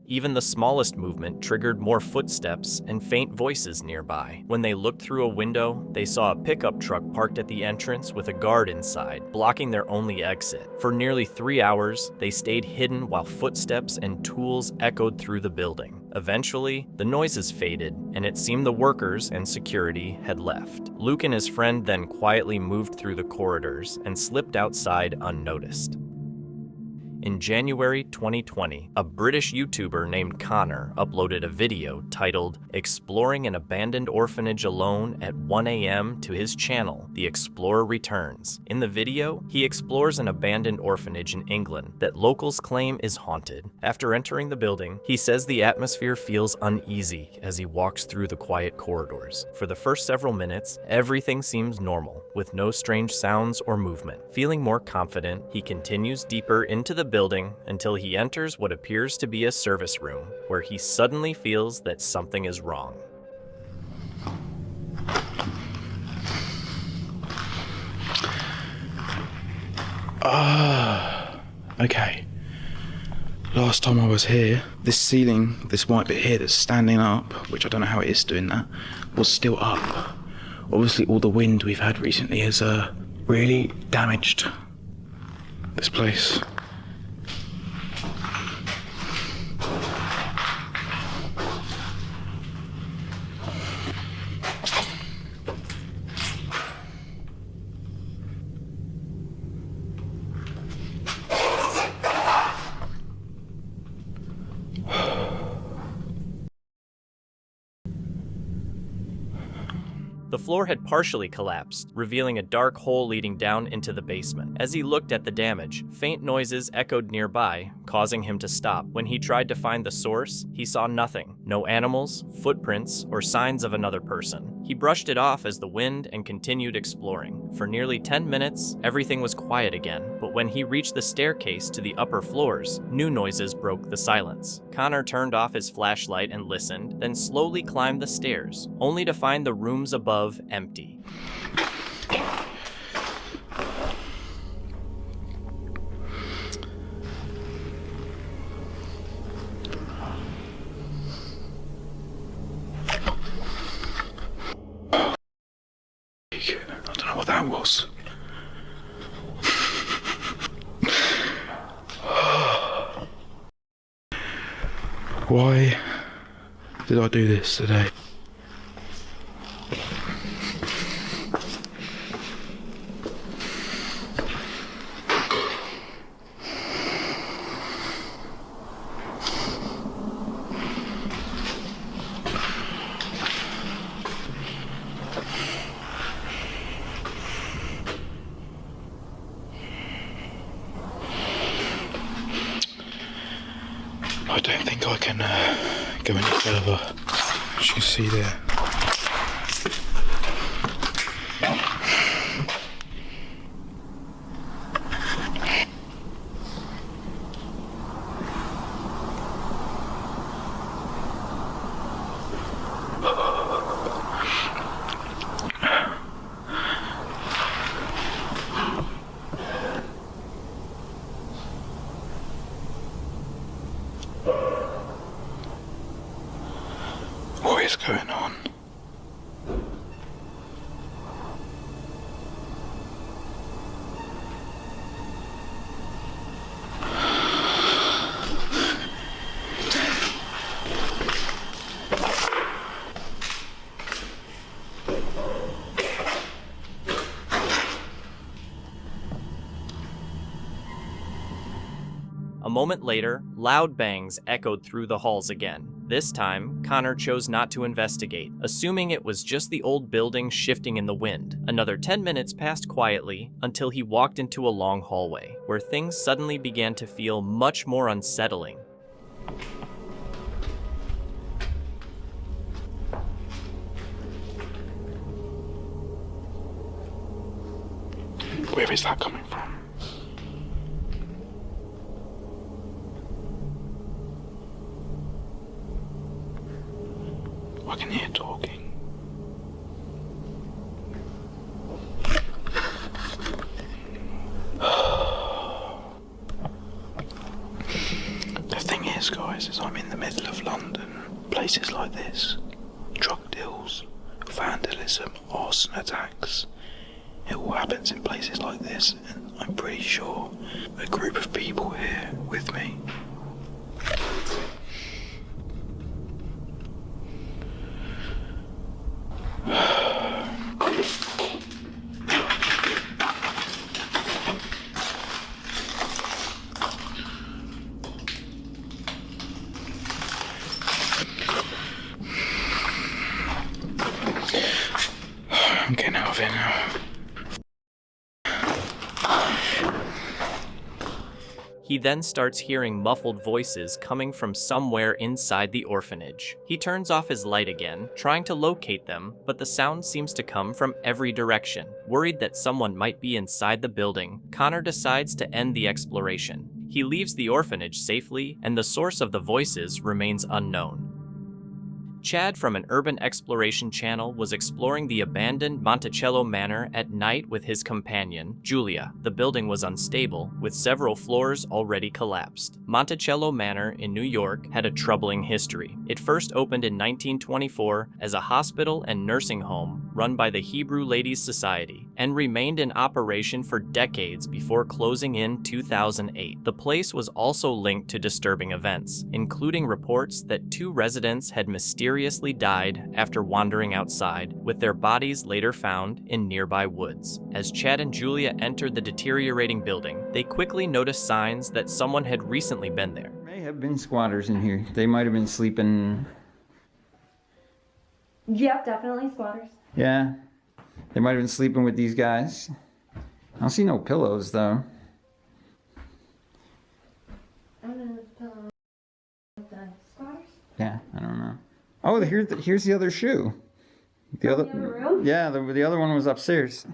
Even the smallest movement triggered more footsteps and faint voices nearby. When they looked through a window, they saw a pickup truck parked at the entrance with a guard inside, blocking their only exit. For nearly 3 hours, they stayed hidden while footsteps and tools echoed through the building. Eventually, the noises faded, and it seemed the workers and security had left. Luke and his friend then quietly moved through the corridors and slipped outside unnoticed. In January 2020, a British YouTuber named Connor uploaded a video titled "Exploring an Abandoned Orphanage Alone at 1 a.m." to his channel, The Explorer Returns. In the video, he explores an abandoned orphanage in England that locals claim is haunted. After entering the building, he says the atmosphere feels uneasy as he walks through the quiet corridors. For the first several minutes, everything seems normal, with no strange sounds or movement. Feeling more confident, he continues deeper into the building until he enters what appears to be a service room, where he suddenly feels that something is wrong. Okay. Last time I was here, this ceiling, this white bit here that's standing up, which I don't know how it is doing that, was still up. Obviously all the wind we've had recently has really damaged this place. The floor had partially collapsed, revealing a dark hole leading down into the basement. As he looked at the damage, faint noises echoed nearby, causing him to stop. When he tried to find the source, he saw nothing. No animals, footprints, or signs of another person. He brushed it off as the wind and continued exploring. For nearly 10 minutes, everything was quiet again, but when he reached the staircase to the upper floors, new noises broke the silence. Connor turned off his flashlight and listened, then slowly climbed the stairs, only to find the rooms above empty. I don't know what that was. Why did I do this today? I don't think I can go any further, as you can see there. What is going on? A moment later, loud bangs echoed through the halls again. This time, Connor chose not to investigate, assuming it was just the old building shifting in the wind. Another 10 minutes passed quietly until he walked into a long hallway, where things suddenly began to feel much more unsettling. Where is that coming from? I can hear talking. The thing is, this, guys, is I'm in the middle of London. Places like this, drug deals, vandalism, arson attacks. It all happens in places like this, and I'm pretty sure a group of people here with me. I'm getting out of here now. He then starts hearing muffled voices coming from somewhere inside the orphanage. He turns off his light again, trying to locate them, but the sound seems to come from every direction. Worried that someone might be inside the building, Connor decides to end the exploration. He leaves the orphanage safely, and the source of the voices remains unknown. Chad from an urban exploration channel was exploring the abandoned Monticello Manor at night with his companion, Julia. The building was unstable, with several floors already collapsed. Monticello Manor in New York had a troubling history. It first opened in 1924 as a hospital and nursing home run by the Hebrew Ladies Society, and remained in operation for decades before closing in 2008. The place was also linked to disturbing events, including reports that 2 residents had mysteriously died after wandering outside, with their bodies later found in nearby woods. As Chad and Julia entered the deteriorating building, they quickly noticed signs that someone had recently been there. May have been squatters in here. They might have been sleeping. Yep, definitely squatters. Yeah, they might have been sleeping with these guys. I don't see no pillows though. I don't know if pillows. Squatters? Yeah, I don't know. Oh, here's the other shoe. The other room? Yeah, the other one was upstairs.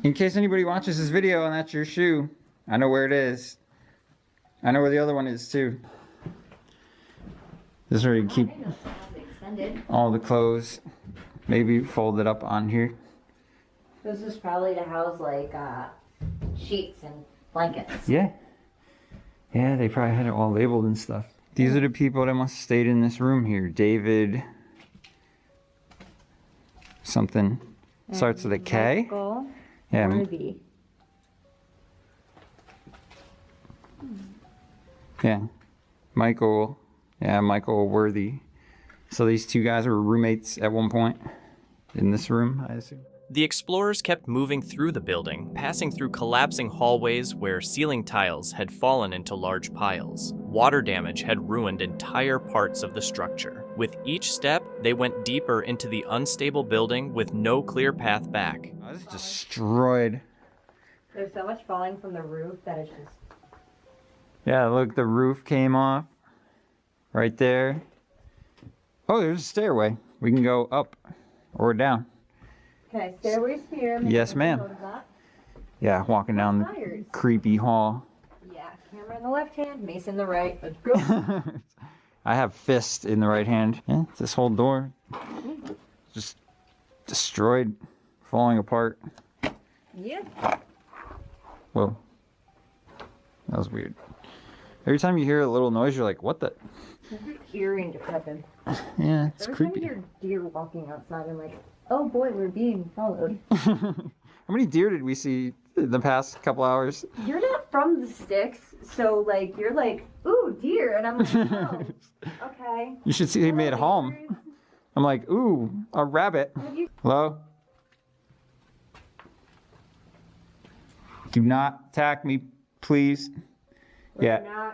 In case anybody watches this video and that's your shoe, I know where it is. I know where the other one is too. This is where you keep all the clothes. Maybe fold it up on here. This is probably to house like sheets and blankets. Yeah. Yeah, they probably had it all labeled and stuff. These are the people that must have stayed in this room here. David something. Starts with a K. Michael Yeah. Worthy. Yeah. Michael. Yeah, Michael Worthy. So these 2 guys were roommates at one point in this room, I assume. The explorers kept moving through the building, passing through collapsing hallways where ceiling tiles had fallen into large piles. Water damage had ruined entire parts of the structure. With each step, they went deeper into the unstable building with no clear path back. Oh, this is destroyed. There's so much falling from the roof that it's just... Yeah, look, the roof came off. Right there. Oh, there's a stairway. We can go up or down. Okay, stairways here. Yes, ma'am. Yeah, walking down the creepy hall. Yeah, camera in the left hand, mace in the right. Let's go. I have fist in the right hand. Yeah, this whole door just destroyed, falling apart. Yeah. Whoa. That was weird. Every time you hear a little noise, you're like, what the? Eerie and decrepit. Yeah, it's Every creepy. time I hear deer walking outside, I'm like, oh boy, we're being followed. How many deer did we see in the past couple hours? You're not from the sticks, so like, you're like, ooh, deer. And I'm like, oh, okay. You should see me at home. I'm like, ooh, a rabbit. Hello? Do not attack me, please. Yeah.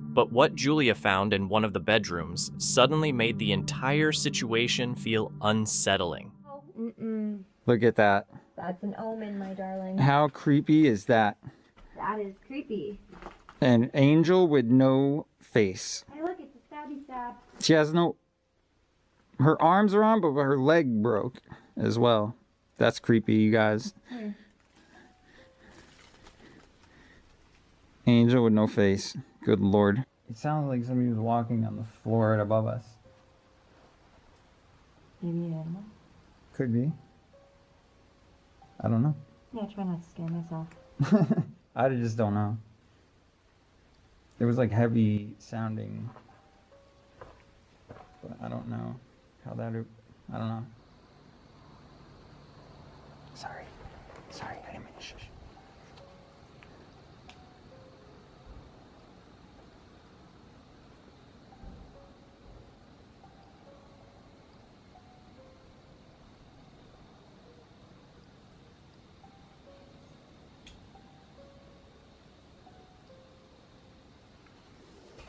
But what Julia found in one of the bedrooms suddenly made the entire situation feel unsettling. Mm-mm. Look at that. That's an omen, my darling. How creepy is that? That is creepy. An angel with no face. Hey, look, it's a stabby stab. She has no... Her arms are on, but her leg broke as well. That's creepy, you guys. Angel with no face. Good lord. It sounds like somebody was walking on the floor right above us. Maybe an animal? Could be. I don't know. Yeah, try not to scare myself. I just don't know. It was like heavy sounding. But I don't know how that. I don't know. Sorry. I didn't mean to shush.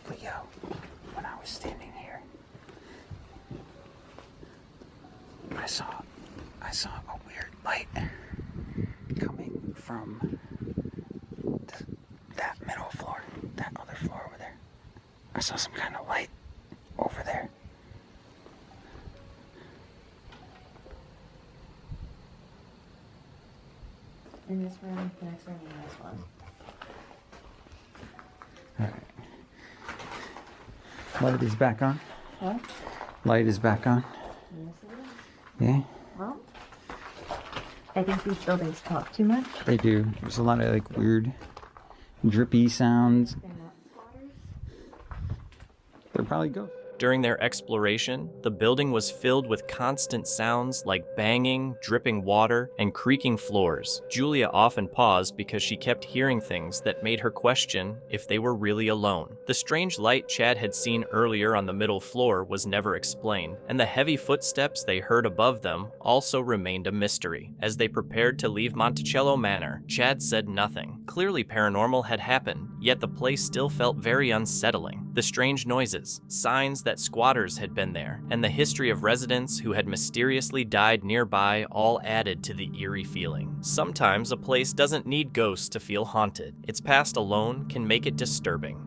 But yo, when I was standing here, I saw a weird light coming from that middle floor, that other floor over there. I saw some kind of light over there. In this room, the next room, and this one. Alright. Light is back on. What? Light is back on. Yes, it is. Yeah, Well, I think these buildings talk too much. they do. There's a lot of like weird drippy sounds. They're not squatters. They're probably ghosts. During their exploration, the building was filled with constant sounds like banging, dripping water, and creaking floors. Julia often paused because she kept hearing things that made her question if they were really alone. The strange light Chad had seen earlier on the middle floor was never explained, and the heavy footsteps they heard above them also remained a mystery. As they prepared to leave Monticello Manor, Chad said nothing. Clearly paranormal had happened, yet the place still felt very unsettling. The strange noises, signs that squatters had been there, and the history of residents who had mysteriously died nearby all added to the eerie feeling. Sometimes a place doesn't need ghosts to feel haunted. Its past alone can make it disturbing.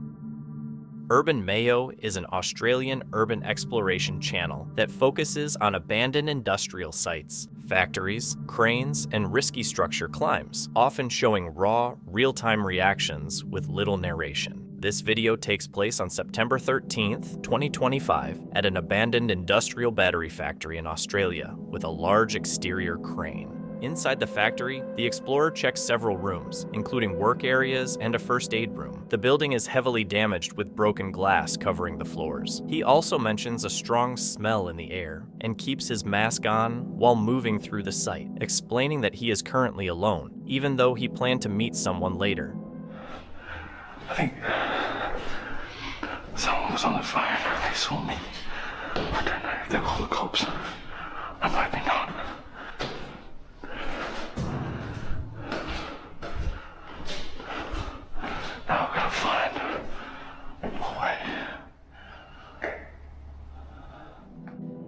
Urban Mayo is an Australian urban exploration channel that focuses on abandoned industrial sites, factories, cranes, and risky structure climbs, often showing raw, real-time reactions with little narration. This video takes place on September 13th, 2025, at an abandoned industrial battery factory in Australia with a large exterior crane. Inside the factory, the explorer checks several rooms, including work areas and a first aid room. The building is heavily damaged with broken glass covering the floors. He also mentions a strong smell in the air and keeps his mask on while moving through the site, explaining that he is currently alone, even though he planned to meet someone later. I think someone was on the phone and they saw me. I don't know if they called the cops. I'm hoping not. Now I've got to find a way.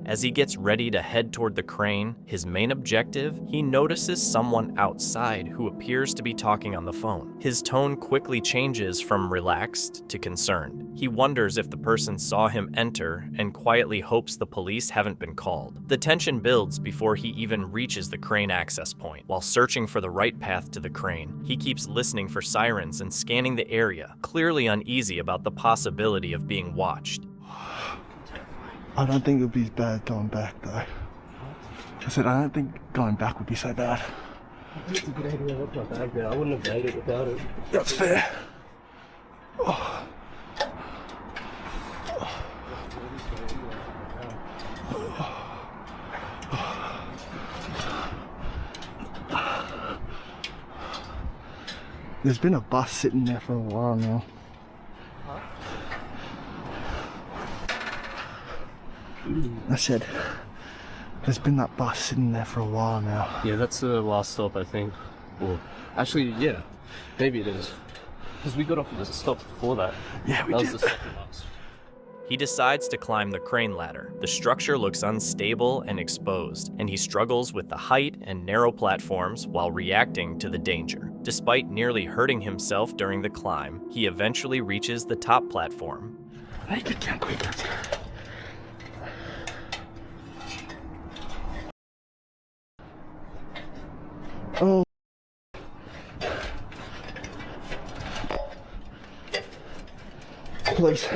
As he gets ready to head toward the crane, his main objective, he notices someone outside who appears to be talking on the phone. His tone quickly changes from relaxed to concerned. He wonders if the person saw him enter and quietly hopes the police haven't been called. The tension builds before he even reaches the crane access point. While searching for the right path to the crane, he keeps listening for sirens and scanning the area, clearly uneasy about the possibility of being watched. I don't think it would be bad going back though. I said I don't think going back would be so bad. It's a good idea. That's not bad, man. I wouldn't have made it without it. That's fair. Oh. There's been a bus sitting there for a while now. I said, there's been that bus sitting there for a while now. Yeah, that's the last stop, I think. Or actually, yeah, maybe it is. Because we got off at a stop before that. Yeah, we that did. Was the second last. He decides to climb the crane ladder. The structure looks unstable and exposed, and he struggles with the height and narrow platforms while reacting to the danger. Despite nearly hurting himself during the climb, he eventually reaches the top platform. Make it count quick. Oh. Please.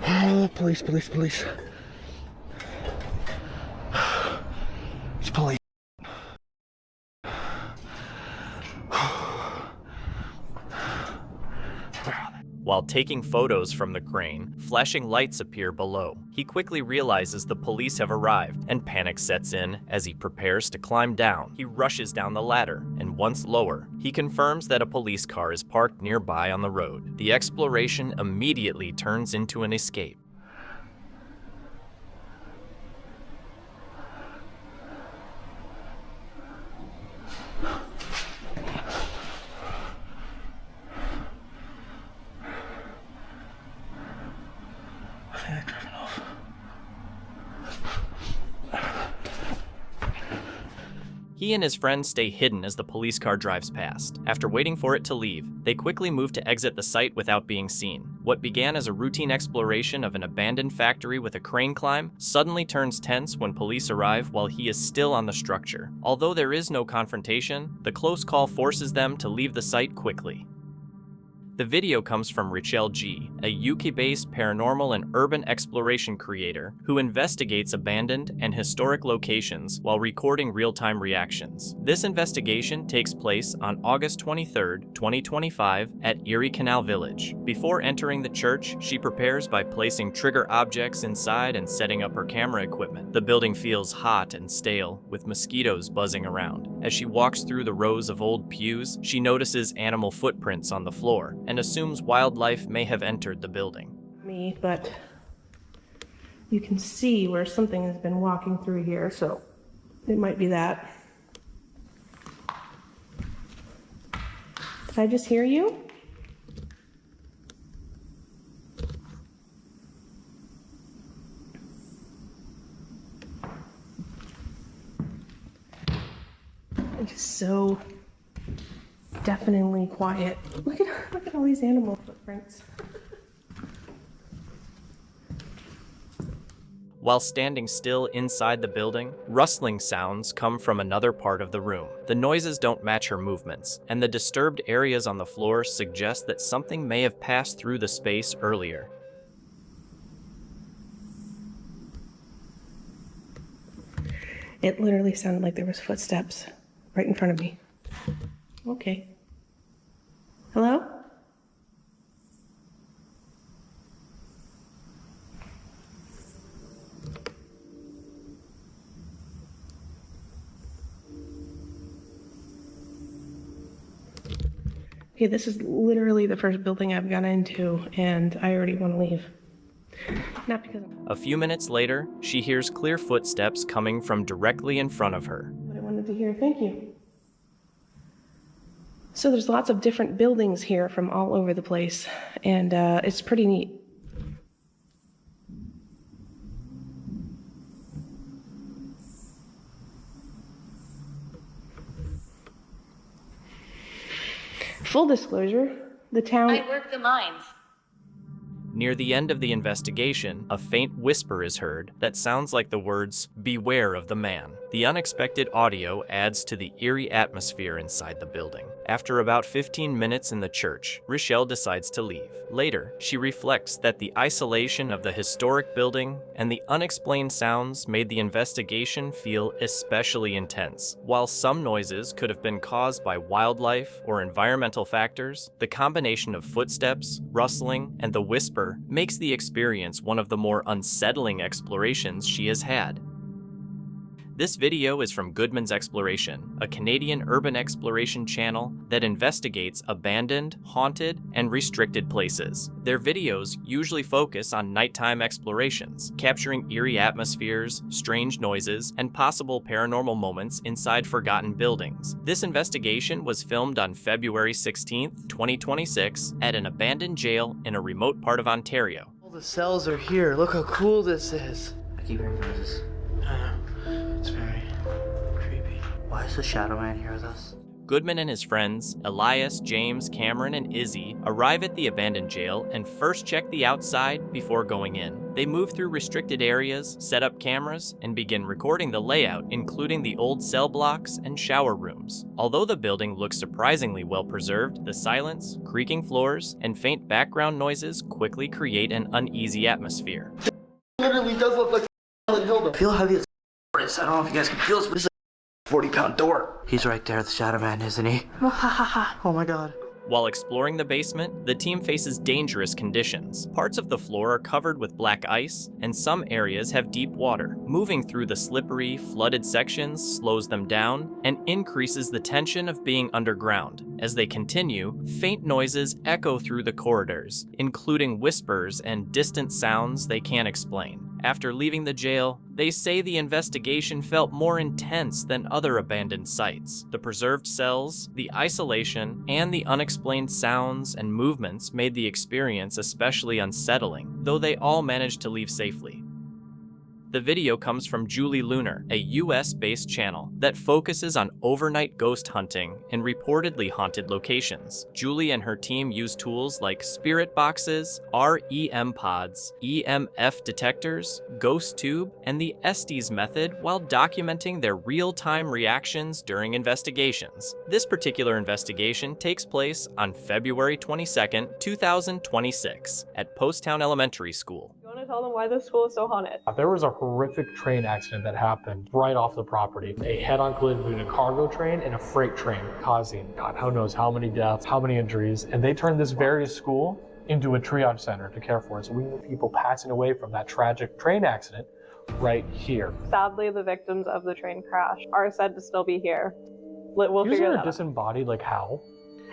Oh, police. It's police. While taking photos from the crane, flashing lights appear below. He quickly realizes the police have arrived, and panic sets in as he prepares to climb down. He rushes down the ladder, and once lower, he confirms that a police car is parked nearby on the road. The exploration immediately turns into an escape. He and his friends stay hidden as the police car drives past. After waiting for it to leave, they quickly move to exit the site without being seen. What began as a routine exploration of an abandoned factory with a crane climb suddenly turns tense when police arrive while he is still on the structure. Although there is no confrontation, the close call forces them to leave the site quickly. The video comes from Richelle G., a UK-based paranormal and urban exploration creator who investigates abandoned and historic locations while recording real-time reactions. This investigation takes place on August 23, 2025 at Eerie Canal Village. Before entering the church, she prepares by placing trigger objects inside and setting up her camera equipment. The building feels hot and stale, with mosquitoes buzzing around. As she walks through the rows of old pews, she notices animal footprints on the floor and assumes wildlife may have entered the building. But you can see where something has been walking through here, so it might be that. Did I just hear you? It's just so deafeningly quiet. Look at all these animal footprints. While standing still inside the building, rustling sounds come from another part of the room. The noises don't match her movements, and the disturbed areas on the floor suggest that something may have passed through the space earlier. It literally sounded like there was footsteps right in front of me. Okay. Hello? Okay, this is literally the first building I've gone into, and I already want to leave. Not because A few minutes later, she hears clear footsteps coming from directly in front of her. What I wanted to hear. Thank you. So there's lots of different buildings here from all over the place, and it's pretty neat. Full disclosure, the town... I work the mines. Near the end of the investigation, a faint whisper is heard that sounds like the words, "Beware of the man." The unexpected audio adds to the eerie atmosphere inside the building. After about 15 minutes in the church, Richelle decides to leave. Later, she reflects that the isolation of the historic building and the unexplained sounds made the investigation feel especially intense. While some noises could have been caused by wildlife or environmental factors, the combination of footsteps, rustling, and the whisper makes the experience one of the more unsettling explorations she has had. This video is from Goodman's Exploration, a Canadian urban exploration channel that investigates abandoned, haunted, and restricted places. Their videos usually focus on nighttime explorations, capturing eerie atmospheres, strange noises, and possible paranormal moments inside forgotten buildings. This investigation was filmed on February 16th, 2026, at an abandoned jail in a remote part of Ontario. All the cells are here. Look how cool this is. I keep hearing noises. I know. It's very creepy. Why is the Shadow Man here with us? Goodman and his friends, Elias, James, Cameron, and Izzy, arrive at the abandoned jail and first check the outside before going in. They move through restricted areas, set up cameras, and begin recording the layout, including the old cell blocks and shower rooms. Although the building looks surprisingly well preserved, the silence, creaking floors, and faint background noises quickly create an uneasy atmosphere. Literally does look like Silent Hill. I feel heavy as I don't know if you guys can feel this, but it's like a 40-pound door. He's right there, the Shadow Man, isn't he? Oh my god. While exploring the basement, the team faces dangerous conditions. Parts of the floor are covered with black ice, and some areas have deep water. Moving through the slippery, flooded sections slows them down and increases the tension of being underground. As they continue, faint noises echo through the corridors, including whispers and distant sounds they can't explain. After leaving the jail, they say the investigation felt more intense than other abandoned sites. The preserved cells, the isolation, and the unexplained sounds and movements made the experience especially unsettling, though they all managed to leave safely. The video comes from Julie Lunar, a US-based channel that focuses on overnight ghost hunting in reportedly haunted locations. Julie and her team use tools like spirit boxes, REM pods, EMF detectors, ghost tube, and the Estes method while documenting their real-time reactions during investigations. This particular investigation takes place on February 22nd, 2026 at Posttown Elementary School. You want to tell them why this school is so haunted? There was a horrific train accident that happened right off the property. A head-on collision between a cargo train and a freight train, causing God who knows how many deaths, how many injuries, and they turned this very school into a triage center to care for it. So we have people passing away from that tragic train accident right here. Sadly, the victims of the train crash are said to still be here. We'll figure that out. Disembodied, like how?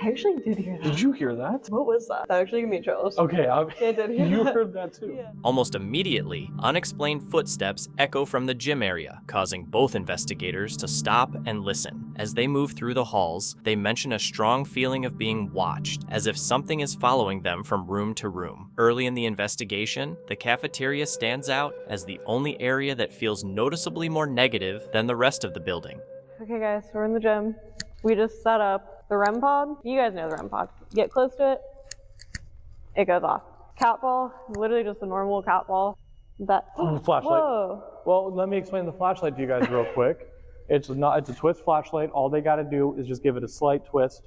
I actually did hear that. Did you hear that? What was that? That actually gave me chills. Okay, I did hear you that. heard that too. Yeah. Almost immediately, unexplained footsteps echo from the gym area, causing both investigators to stop and listen. As they move through the halls, they mention a strong feeling of being watched, as if something is following them from room to room. Early in the investigation, the cafeteria stands out as the only area that feels noticeably more negative than the rest of the building. Okay guys, we're in the gym. We just set up the REM pod. You guys know the REM pod. Get close to it, it goes off. Cat ball, literally just a normal cat ball. That flashlight. Whoa. Well, let me explain the flashlight to you guys real quick. It's a twist flashlight. All they got to do is just give it a slight twist.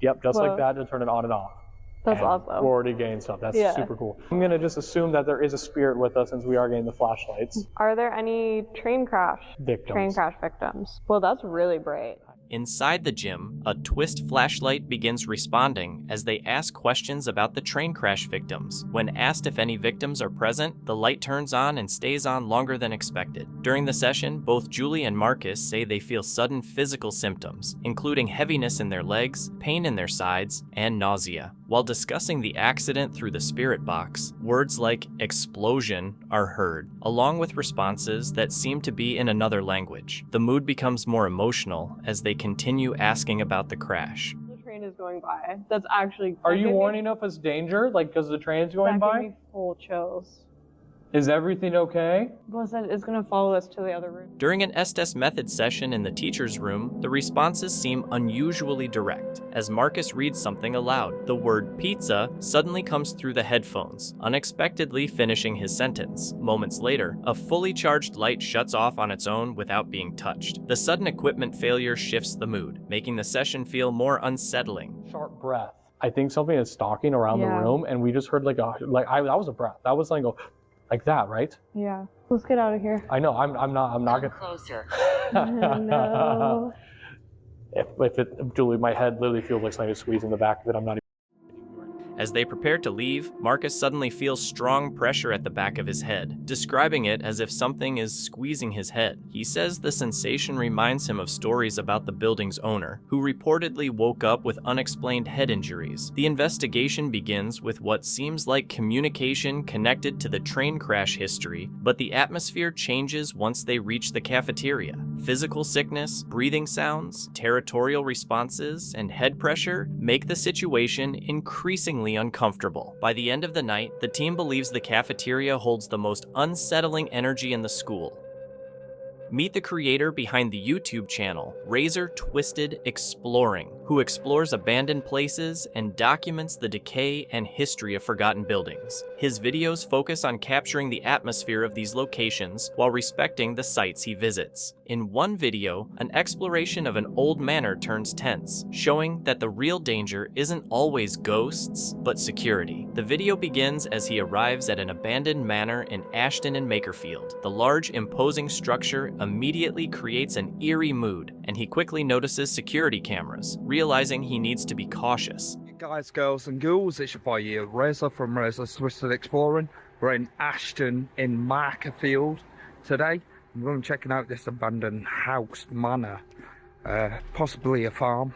Yep, just like that to turn it on and off. That's awesome. We're already getting stuff. That's super cool. I'm gonna just assume that there is a spirit with us since we are getting the flashlights. Are there any train crash victims? Well, that's really bright. Inside the gym, a twist flashlight begins responding as they ask questions about the train crash victims. When asked if any victims are present, the light turns on and stays on longer than expected. During the session, both Julie and Marcus say they feel sudden physical symptoms, including heaviness in their legs, pain in their sides, and nausea. While discussing the accident through the spirit box, words like explosion are heard, along with responses that seem to be in another language. The mood becomes more emotional as they continue asking about the crash. The train is going by. That's actually... Are you warning of us danger? Like, because the train's going by? That gave me full chills. Is everything okay? Listen, it's gonna follow us to the other room. During an Estes method session in the teacher's room, the responses seem unusually direct. As Marcus reads something aloud, the word pizza suddenly comes through the headphones, unexpectedly finishing his sentence. Moments later, a fully charged light shuts off on its own without being touched. The sudden equipment failure shifts the mood, making the session feel more unsettling. Sharp breath. I think something is stalking around the room, and we just heard that was a breath. That was like like that, right? Yeah. Let's get out of here. I know. I'm not gonna. Closer. No. If Julie, my head literally feels like something is squeezing the back of it. I'm not even. As they prepare to leave, Marcus suddenly feels strong pressure at the back of his head, describing it as if something is squeezing his head. He says the sensation reminds him of stories about the building's owner, who reportedly woke up with unexplained head injuries. The investigation begins with what seems like communication connected to the train crash history, but the atmosphere changes once they reach the cafeteria. Physical sickness, breathing sounds, territorial responses, and head pressure make the situation increasingly uncomfortable. By the end of the night, the team believes the cafeteria holds the most unsettling energy in the school. Meet the creator behind the YouTube channel, Razor Twisted Exploring, who explores abandoned places and documents the decay and history of forgotten buildings. His videos focus on capturing the atmosphere of these locations while respecting the sites he visits. In one video, an exploration of an old manor turns tense, showing that the real danger isn't always ghosts, but security. The video begins as he arrives at an abandoned manor in Ashton and Makerfield. The large, imposing structure immediately creates an eerie mood, and he quickly notices security cameras, realizing he needs to be cautious. Guys, girls and ghouls, it's your boy here, Razor from Razor Twisted Exploring. We're in Ashton in Makerfield today. I'm going to be checking out this abandoned house, manor, possibly a farm,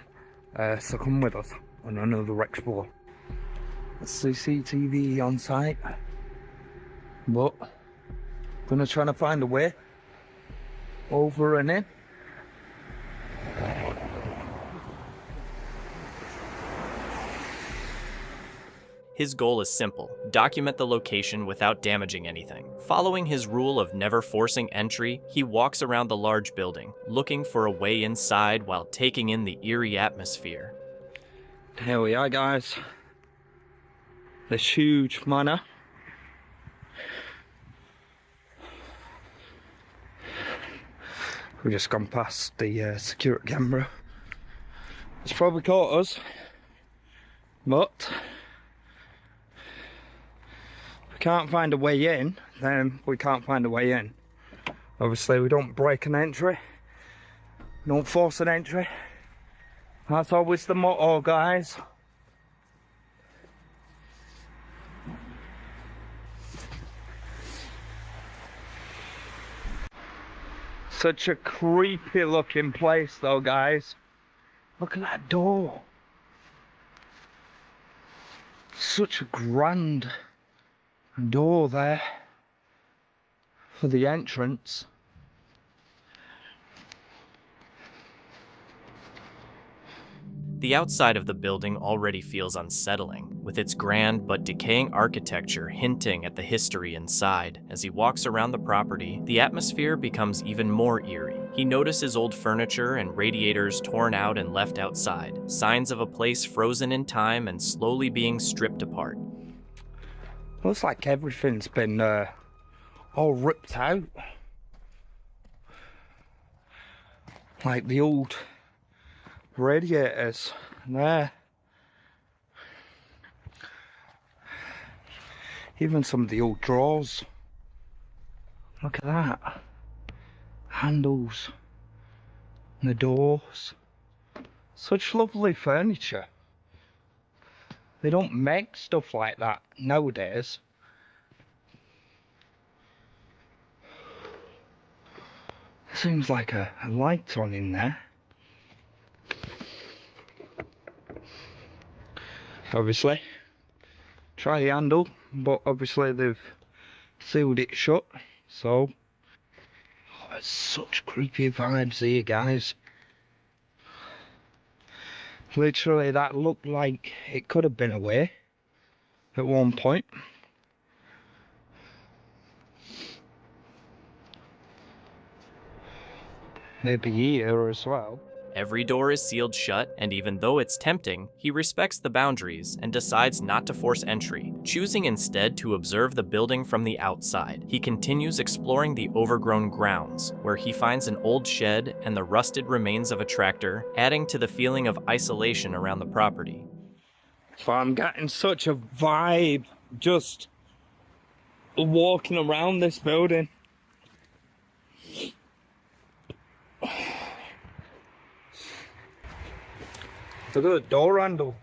so come with us on another explore. Let's see CCTV on site, but gonna try to find a way over and in. His goal is simple: document the location without damaging anything. Following his rule of never forcing entry, he walks around the large building, looking for a way inside while taking in the eerie atmosphere. Here we are, guys. This huge manor. We've just gone past the security camera. It's probably caught us, but can't find a way in, then we can't find a way in. Obviously we don't break an entry, we don't force an entry. That's always the motto, guys. Such a creepy looking place though, guys. Look at that door. Such a grand door there for the entrance. The outside of the building already feels unsettling, with its grand but decaying architecture hinting at the history inside. As he walks around the property, the atmosphere becomes even more eerie. He notices old furniture and radiators torn out and left outside, signs of a place frozen in time and slowly being stripped apart. Looks like everything's been all ripped out. Like the old radiators there. Even some of the old drawers. Look at that. Handles. And the doors. Such lovely furniture. They don't make stuff like that nowadays. Seems like a light on in there. Obviously, try the handle, but obviously they've sealed it shut, so there's such creepy vibes here, guys. Literally, that looked like it could have been away at one point. Maybe here as well. Every door is sealed shut, and even though it's tempting, he respects the boundaries and decides not to force entry, choosing instead to observe the building from the outside. He continues exploring the overgrown grounds, where he finds an old shed and the rusted remains of a tractor, adding to the feeling of isolation around the property. So I'm getting such a vibe just walking around this building. Look at the door handle.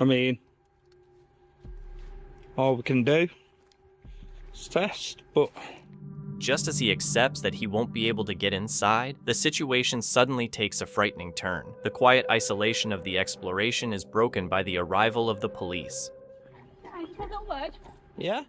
I mean, all we can do is test, but... Just as he accepts that he won't be able to get inside, the situation suddenly takes a frightening turn. The quiet isolation of the exploration is broken by the arrival of the police. Yeah?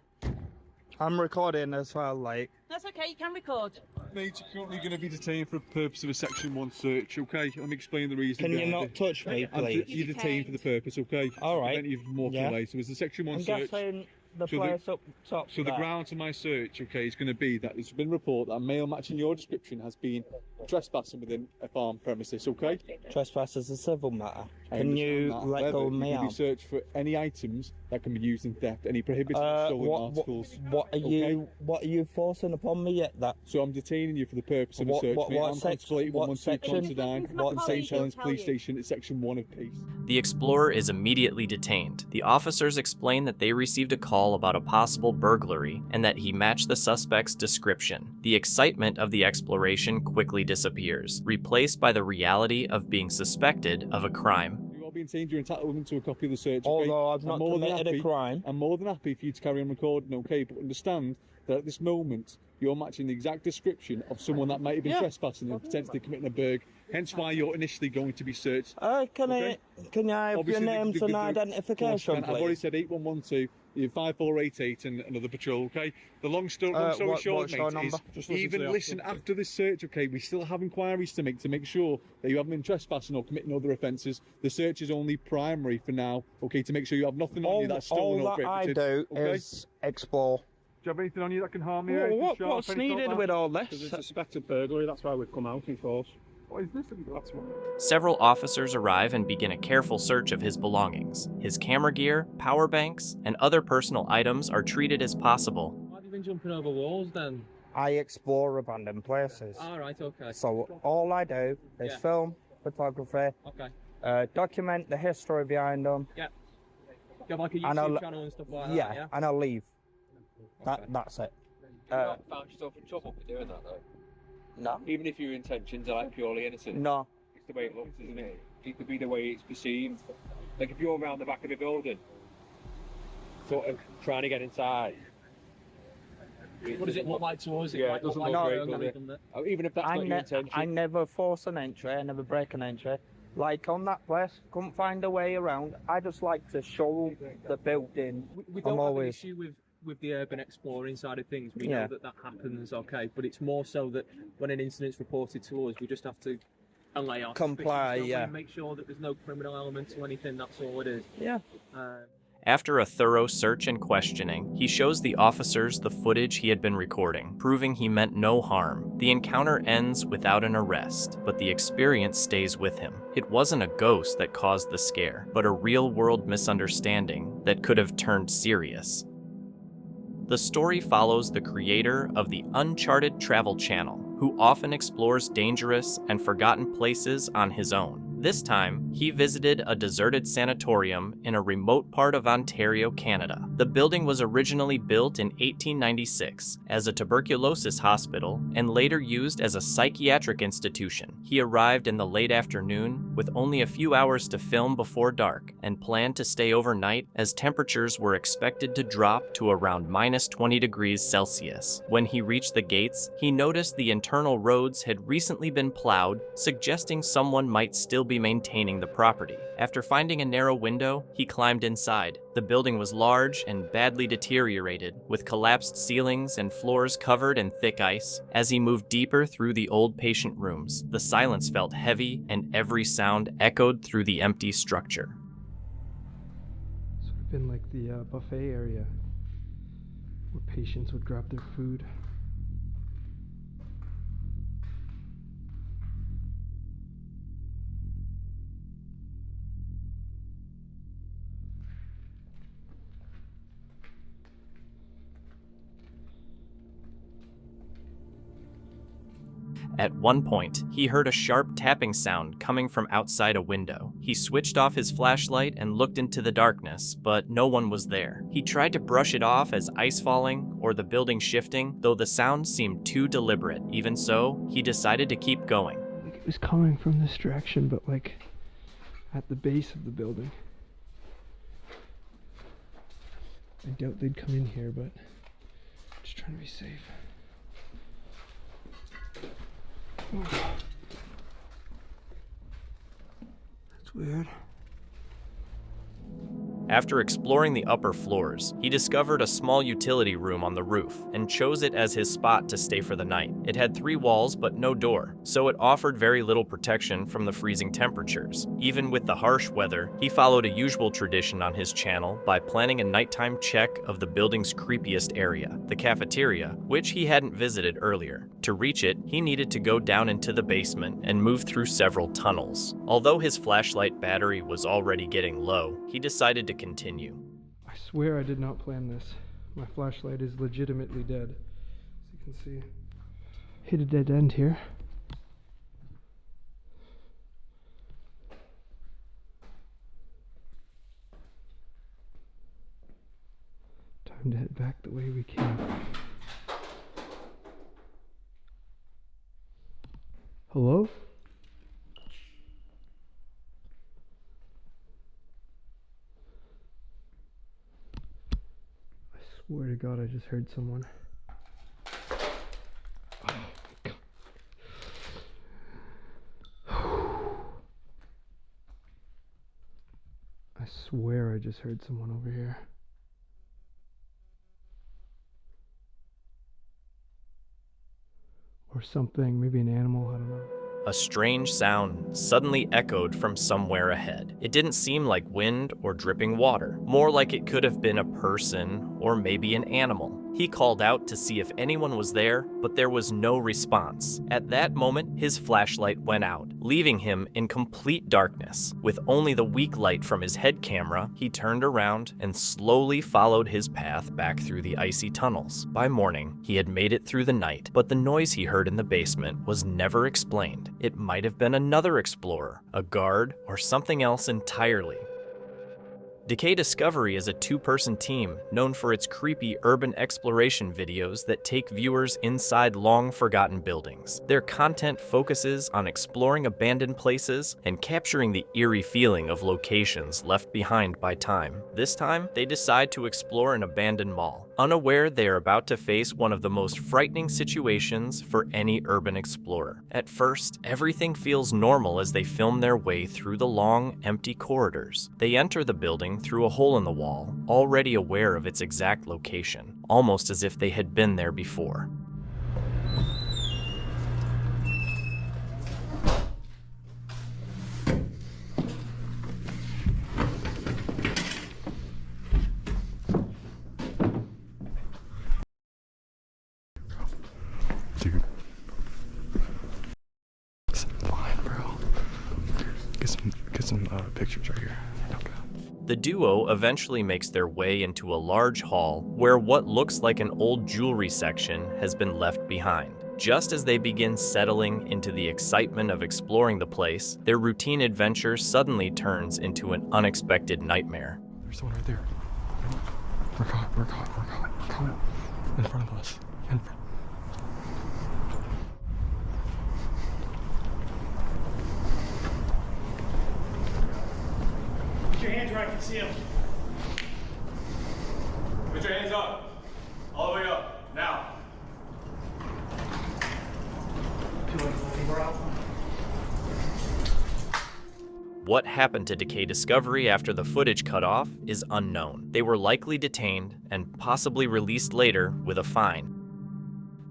I'm recording as well, like... That's okay, you can record. Mate, you're currently going to be detained for the purpose of a Section 1 search, okay? I'm explaining the reason. Can you not touch me, please? You're detained for the purpose, okay? Alright. You've walked away, so it's a Section 1 I'm search. guessing the place up top. So the ground to my search, okay, is going to be that there's been a report that a male matching your description has been trespassing within a farm premises, okay? Trespass is a civil matter. I Can understand you that. let However, go of me you can out? be searched for any items that can be used in theft, any prohibited or stolen articles. What are you forcing upon me yet? That so I'm detaining you for the purpose of a search. I'm Constable 8112 Clonterdine from St Helens Police Station. It's Section 1 of Peace. The explorer is immediately detained. The officers explain that they received a call about a possible burglary and that he matched the suspect's description. The excitement of the exploration quickly disappears, replaced by the reality of being suspected of a crime. You are being detained. You're entitled to a copy of the search. Although I've not committed a crime. I'm more than happy for you to carry on recording, okay? But understand that at this moment, you're matching the exact description of someone that might have been trespassing and potentially committing a burg. Hence why you're initially going to be searched. Can I have your names and identification, I've already said 8112, you're 5488 and another patrol, okay? The long story short, mate, is even listen after this search, okay? We still have inquiries to make sure that you haven't been trespassing or committing other offences. The search is only primary for now, okay? To make sure you have nothing on you that's stolen or prohibited. All that I do is explore. Do you have anything on you that can harm me? What's needed with all this? There's a suspected burglary, that's why we've come out in force. What is this? That's what... Several officers arrive and begin a careful search of his belongings. His camera gear, power banks, and other personal items are treated as possible. Why have you been jumping over walls then? I explore abandoned places. Alright, okay. So all I do is film, photography, document the history behind them. Yeah. You have like a YouTube channel and stuff like that, yeah? And I'll leave. That's it. You not found yourself in trouble for doing that though? No. Even if your intentions are like purely innocent? No. It's the way it looks, isn't it? It could be the way it's perceived. Like if you're around the back of the building, sort of trying to get inside. What does it look like to us? Yeah, it doesn't look great, does it? Even if that's not your intention. I never force an entry, I never break an entry. Like on that place, couldn't find a way around. I just like to show the building. We don't have an issue with the urban exploring side of things. We know that happens, okay, but it's more so that when an incident's reported to us, we just have to allay our comply, and make sure that there's no criminal element to anything. That's all it is. Yeah. After a thorough search and questioning, he shows the officers the footage he had been recording, proving he meant no harm. The encounter ends without an arrest, but the experience stays with him. It wasn't a ghost that caused the scare, but a real-world misunderstanding that could have turned serious. The story follows the creator of the Uncharted Travel Channel, who often explores dangerous and forgotten places on his own. This time, he visited a deserted sanatorium in a remote part of Ontario, Canada. The building was originally built in 1896 as a tuberculosis hospital and later used as a psychiatric institution. He arrived in the late afternoon with only a few hours to film before dark and planned to stay overnight as temperatures were expected to drop to around -20 degrees Celsius. When he reached the gates, he noticed the internal roads had recently been plowed, suggesting someone might still be maintaining the property. After finding a narrow window, he climbed inside. The building was large and badly deteriorated, with collapsed ceilings and floors covered in thick ice. As he moved deeper through the old patient rooms, the silence felt heavy and every sound echoed through the empty structure. So we've been like the buffet area where patients would grab their food. At one point, he heard a sharp tapping sound coming from outside a window. He switched off his flashlight and looked into the darkness, but no one was there. He tried to brush it off as ice falling or the building shifting, though the sound seemed too deliberate. Even so, he decided to keep going. Like it was coming from this direction, but like at the base of the building. I doubt they'd come in here, but just trying to be safe. That's weird. After exploring the upper floors, he discovered a small utility room on the roof and chose it as his spot to stay for the night. It had 3 walls but no door, so it offered very little protection from the freezing temperatures. Even with the harsh weather, he followed a usual tradition on his channel by planning a nighttime check of the building's creepiest area, the cafeteria, which he hadn't visited earlier. To reach it, he needed to go down into the basement and move through several tunnels. Although his flashlight battery was already getting low, he decided to continue. I swear I did not plan this. My flashlight is legitimately dead, as you can see. Hit a dead end here. Time to head back the way we came. Hello? I swear to God, I just heard someone. Oh my God. I swear I just heard someone over here. Or something, maybe an animal, I don't know. A strange sound suddenly echoed from somewhere ahead. It didn't seem like wind or dripping water, more like it could have been a person or maybe an animal. He called out to see if anyone was there, but there was no response. At that moment, his flashlight went out, leaving him in complete darkness. With only the weak light from his head camera, he turned around and slowly followed his path back through the icy tunnels. By morning, he had made it through the night, but the noise he heard in the basement was never explained. It might have been another explorer, a guard, or something else entirely. Decay Discovery is a 2-person team known for its creepy urban exploration videos that take viewers inside long-forgotten buildings. Their content focuses on exploring abandoned places and capturing the eerie feeling of locations left behind by time. This time, they decide to explore an abandoned mall, unaware they are about to face one of the most frightening situations for any urban explorer. At first, everything feels normal as they film their way through the long, empty corridors. They enter the building through a hole in the wall, already aware of its exact location, almost as if they had been there before. Dude. It's fine, bro. Get some pictures right here. The duo eventually makes their way into a large hall where what looks like an old jewelry section has been left behind. Just as they begin settling into the excitement of exploring the place, their routine adventure suddenly turns into an unexpected nightmare. There's someone right there. We're caught. In front of us. Put your hands where I can see them. Put your hands up. All the way up. Now. What happened to Decay Discovery after the footage cut off is unknown. They were likely detained and possibly released later with a fine.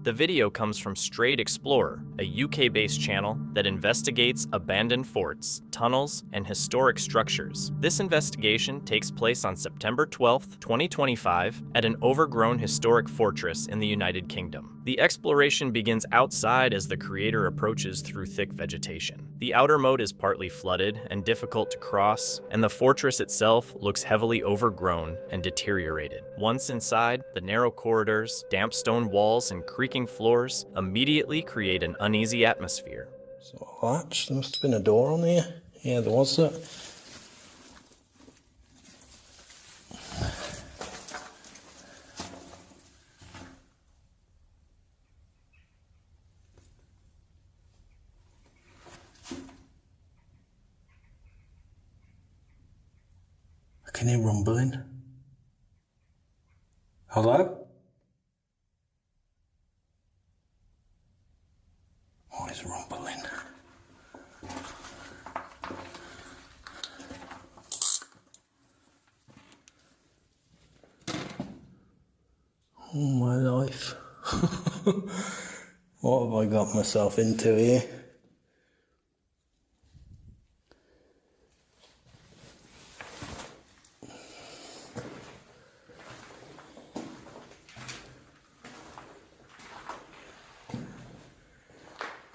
The video comes from Strayed Explorer, a UK-based channel that investigates abandoned forts, tunnels, and historic structures. This investigation takes place on September 12, 2025, at an overgrown historic fortress in the United Kingdom. The exploration begins outside as the creator approaches through thick vegetation. The outer moat is partly flooded and difficult to cross, and the fortress itself looks heavily overgrown and deteriorated. Once inside, the narrow corridors, damp stone walls, and creaking floors immediately create an uneasy atmosphere. So latch, there must have been a door on there. Yeah, there was that. I can hear rumbling. Hello? What is rumbling? My life. What have I got myself into here?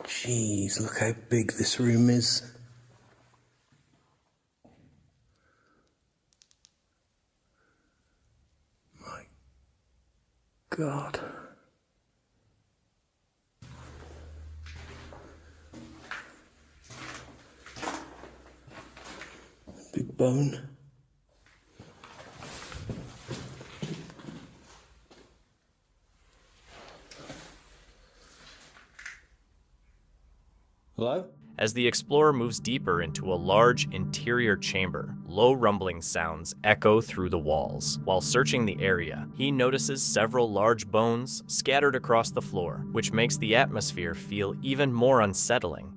Jeez, look how big this room is. My God. Big bone. Hello? As the explorer moves deeper into a large interior chamber, low rumbling sounds echo through the walls. While searching the area, he notices several large bones scattered across the floor, which makes the atmosphere feel even more unsettling.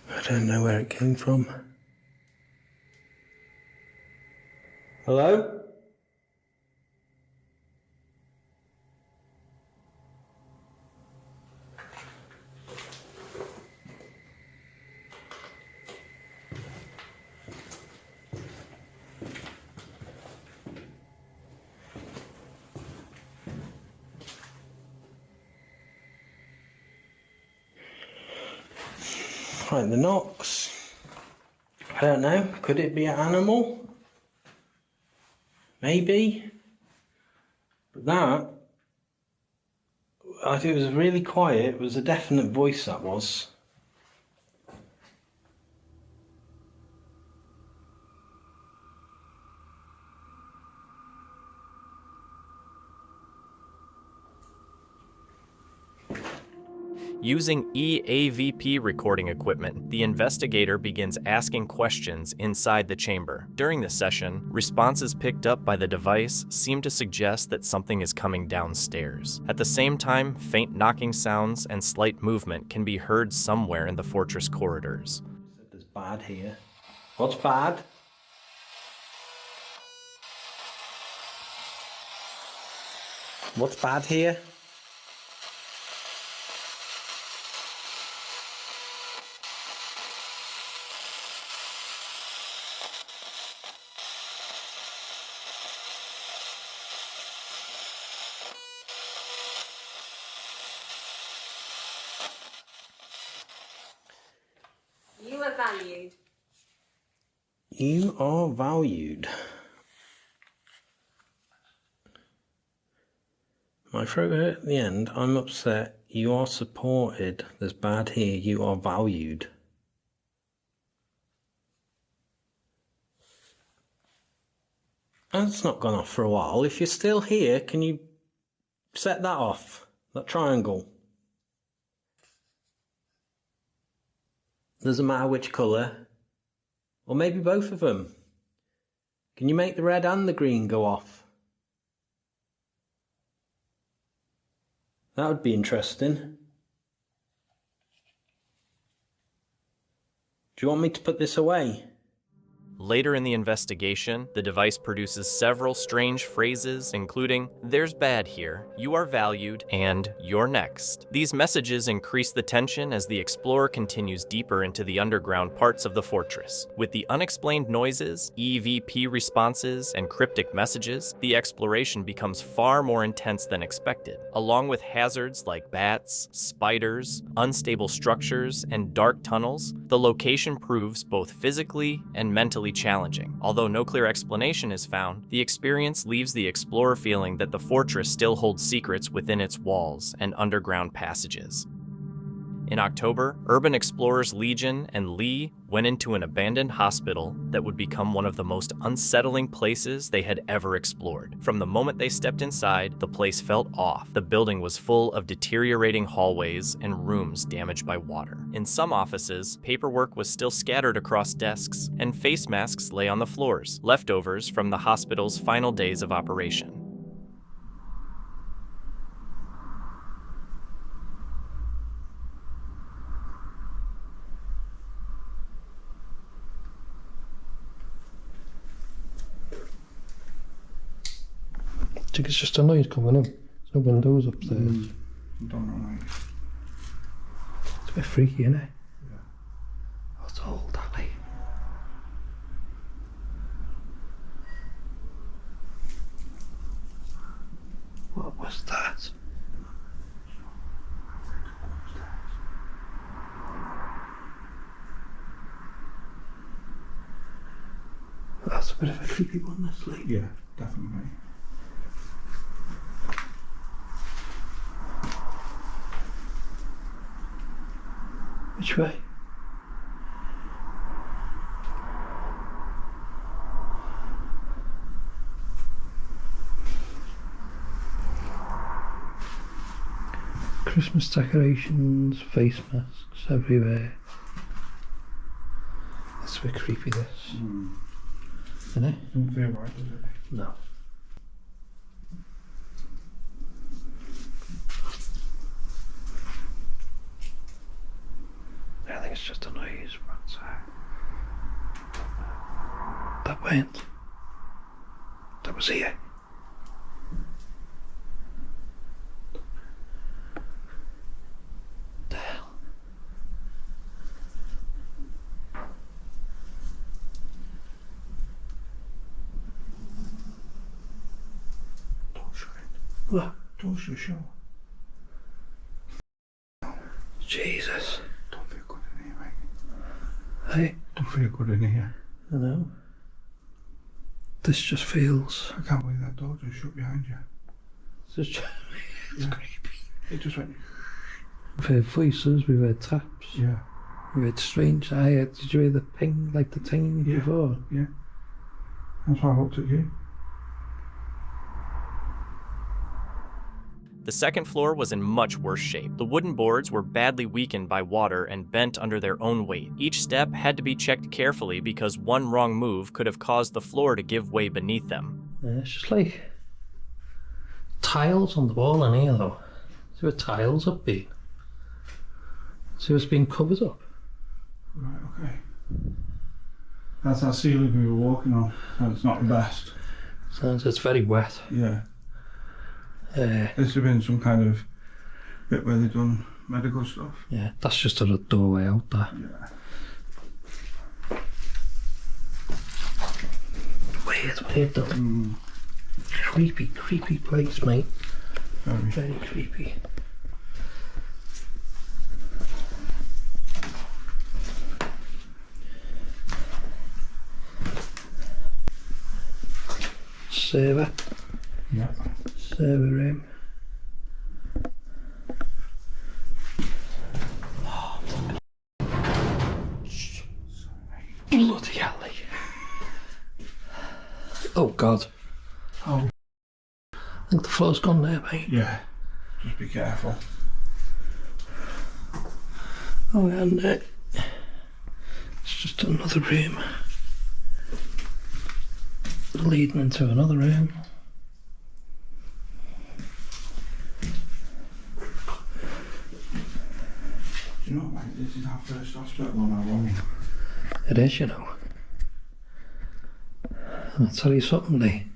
I don't know where it came from. Hello? Right, the knocks. I don't know. Could it be an animal? Maybe. But that, I think it was really quiet. It was a definite voice, that was. Using EAVP recording equipment, the investigator begins asking questions inside the chamber. During the session, responses picked up by the device seem to suggest that something is coming downstairs. At the same time, faint knocking sounds and slight movement can be heard somewhere in the fortress corridors. There's bad here. What's bad? What's bad here? You are valued. You are valued. My throat hurt at the end. I'm upset. You are supported. There's bad here. You are valued. That's not gone off for a while. If you're still here, can you set that off? That triangle. Doesn't matter which colour. Or maybe both of them. Can you make the red and the green go off? That would be interesting. Do you want me to put this away? Later in the investigation, the device produces several strange phrases, including, "There's bad here," "You are valued," and "You're next." These messages increase the tension as the explorer continues deeper into the underground parts of the fortress. With the unexplained noises, EVP responses, and cryptic messages, the exploration becomes far more intense than expected. Along with hazards like bats, spiders, unstable structures, and dark tunnels, the location proves both physically and mentally challenging. Although no clear explanation is found, the experience leaves the explorer feeling that the fortress still holds secrets within its walls and underground passages. In October, urban explorers Legion and Lee went into an abandoned hospital that would become one of the most unsettling places they had ever explored. From the moment they stepped inside, the place felt off. The building was full of deteriorating hallways and rooms damaged by water. In some offices, paperwork was still scattered across desks, and face masks lay on the floors, leftovers from the hospital's final days of operation. I think it's just a noise coming in. There's no windows upstairs. I don't know, mate. It's a bit freaky, isn't it? Yeah. Oh, it's old alley. What was that? That's a bit of a creepy one, this like. Yeah, definitely. Which way? Christmas decorations, face masks everywhere. That's a bit creepy, this. Isn't it? Doesn't feel right, does it? No. I think it's just a noise from outside. That went. That was here. The hell? Don't shut it. What? Don't shut it. Jesus. Don't feel good in here, mate. Hey? Don't feel good in here. I know. This just feels... I can't believe that door just shut behind you. It's just... It's creepy. It just went... We've heard voices, we've heard taps. Yeah. We've heard strange... did you hear the ping, like the ting before? Yeah. That's why I looked at you. The second floor was in much worse shape. The wooden boards were badly weakened by water and bent under their own weight. Each step had to be checked carefully because one wrong move could have caused the floor to give way beneath them. Yeah, it's just like tiles on the wall in here though. See where tiles have been? See what's been covered up? Right, okay. That's our ceiling we were walking on, so it's not the best. Sounds it's very wet. Yeah. This have been some kind of bit where they've done medical stuff. Yeah, that's just a doorway out there. Yeah. Weird though. Creepy place, mate. Very creepy. Server. Yeah. Server room. Bloody hell. Oh God. Oh. I think the floor's gone there, mate. Yeah. Just be careful. Oh, and it's just another room. Leading into another room. You know, mate, this is our first hospital on our own. It is, you know. I'll tell you something, Lee.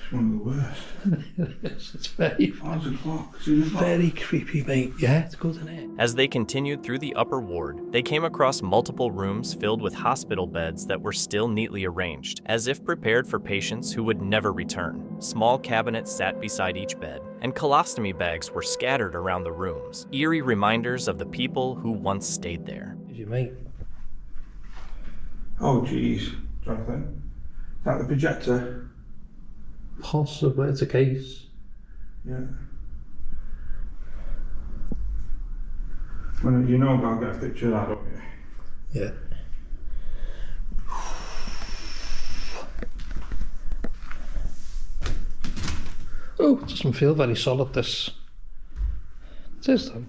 It's one of the worst. It's very... 5 o'clock. It's in the very creepy, mate. Yeah, it's good, isn't it? As they continued through the upper ward, they came across multiple rooms filled with hospital beds that were still neatly arranged, as if prepared for patients who would never return. Small cabinets sat beside each bed, and colostomy bags were scattered around the rooms, eerie reminders of the people who once stayed there. Did you, mate? Oh, jeez. Jonathan. Is that the projector? Possibly, it's a case. Yeah. Well, you know I'll get a picture of that, don't you? Yeah. Oh, it doesn't feel very solid, this. It is, though.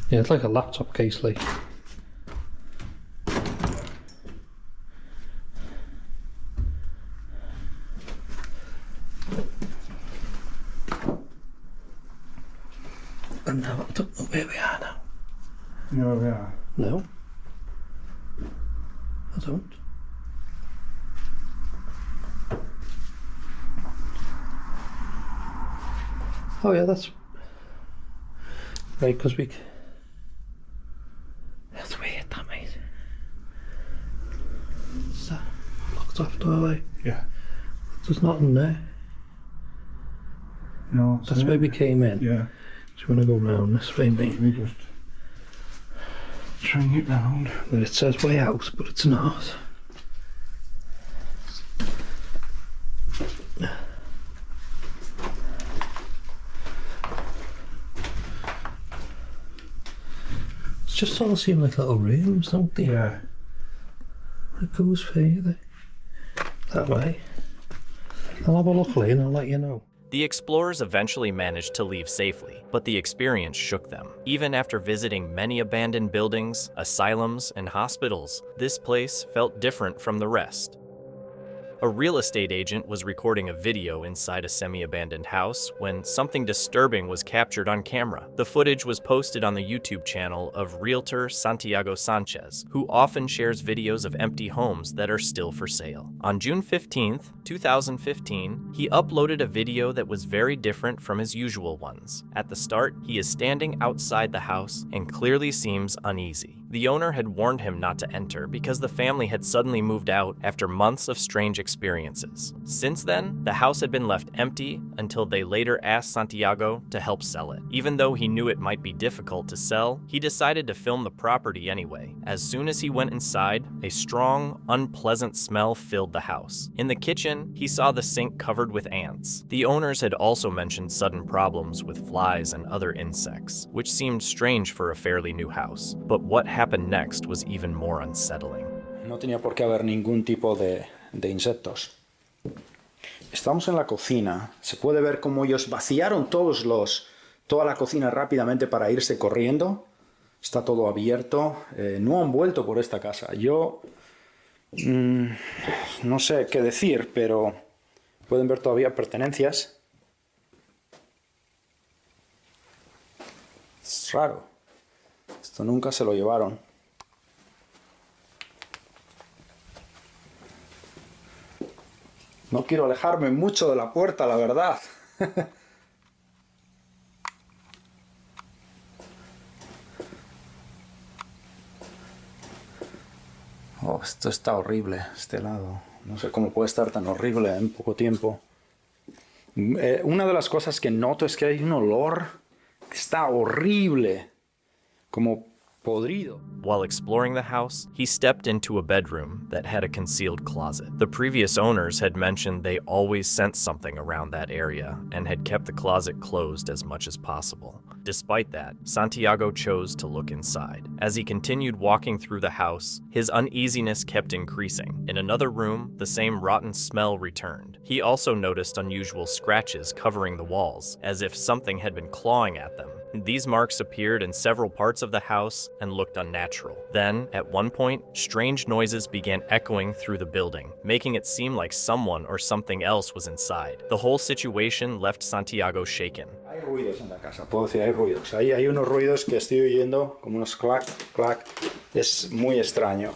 Yeah, it's like a laptop case, like. And now I don't know where we are now. You know where we are? No. I don't. Oh yeah, that's right, because we... That's weird, that, mate. Is that locked off doorway? Yeah. There's nothing there. No. That's where we came in. Yeah. Do you want to go round this way, mate? Let me just try and get round. Well, it says way out, but it's not. It's just all seem like little rooms, don't they? Yeah. It goes further. That way. I'll have a look later and I'll let you know. The explorers eventually managed to leave safely, but the experience shook them. Even after visiting many abandoned buildings, asylums, and hospitals, this place felt different from the rest. A real estate agent was recording a video inside a semi-abandoned house when something disturbing was captured on camera. The footage was posted on the YouTube channel of realtor Santiago Sanchez, who often shares videos of empty homes that are still for sale. On June 15th, 2015, he uploaded a video that was very different from his usual ones. At the start, he is standing outside the house and clearly seems uneasy. The owner had warned him not to enter because the family had suddenly moved out after months of strange experiences. Since then, the house had been left empty until they later asked Santiago to help sell it. Even though he knew it might be difficult to sell, he decided to film the property anyway. As soon as he went inside, a strong, unpleasant smell filled the house. In the kitchen, he saw the sink covered with ants. The owners had also mentioned sudden problems with flies and other insects, which seemed strange for a fairly new house. But what happened next was even more unsettling. No tenía por qué haber ningún tipo de insectos. Estamos en la cocina. Se puede ver cómo ellos vaciaron toda la cocina rápidamente para irse corriendo. Está todo abierto. No han vuelto por esta casa. Yo no sé qué decir, pero pueden ver todavía pertenencias. Es raro. Esto nunca se lo llevaron. No quiero alejarme mucho de la puerta, la verdad. Oh, esto está horrible, este lado. No sé cómo puede estar tan horrible en poco tiempo. Una de las cosas que noto es que hay un olor que está horrible. Como podrido. While exploring the house, he stepped into a bedroom that had a concealed closet. The previous owners had mentioned they always sensed something around that area and had kept the closet closed as much as possible. Despite that, Santiago chose to look inside. As he continued walking through the house, his uneasiness kept increasing. In another room, the same rotten smell returned. He also noticed unusual scratches covering the walls, as if something had been clawing at them. These marks appeared in several parts of the house and looked unnatural. Then, at one point, strange noises began echoing through the building, making it seem like someone or something else was inside. The whole situation left Santiago shaken. Hay ruidos en la casa, puedo decir, hay ruidos. Ahí hay unos ruidos que estoy oyendo, como unos clac, clac. Es muy extraño.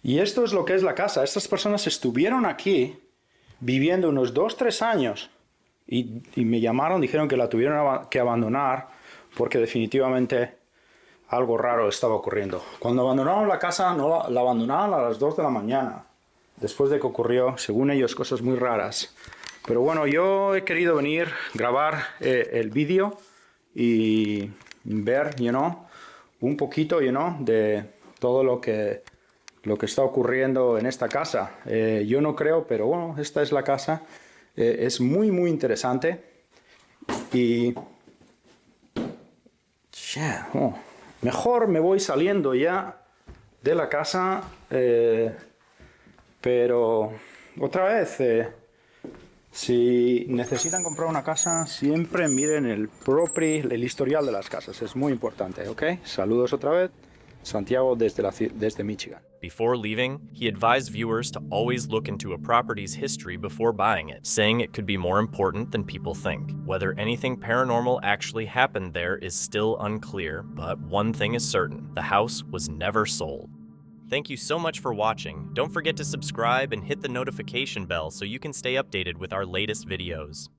Y esto es lo que es la casa. Estas personas estuvieron aquí viviendo unos 2-3 años. Y me llamaron, dijeron que la tuvieron que abandonar porque definitivamente algo raro estaba ocurriendo. Cuando abandonaron la casa, no la abandonaron a las 2 de la mañana, después de que ocurrió, según ellos, cosas muy raras. Pero bueno, yo he querido venir, grabar el vídeo y ver, un poquito, de todo lo que está ocurriendo en esta casa. Yo no creo, pero bueno, esta es la casa. Es muy, muy interesante. Y mejor me voy saliendo ya de la casa. Pero otra vez, si necesitan comprar una casa, siempre miren el historial de las casas. Es muy importante, ¿ok? Saludos otra vez. Santiago desde Michigan. Before leaving, he advised viewers to always look into a property's history before buying it, saying it could be more important than people think. Whether anything paranormal actually happened there is still unclear, but one thing is certain: the house was never sold. Thank you so much for watching. Don't forget to subscribe and hit the notification bell so you can stay updated with our latest videos.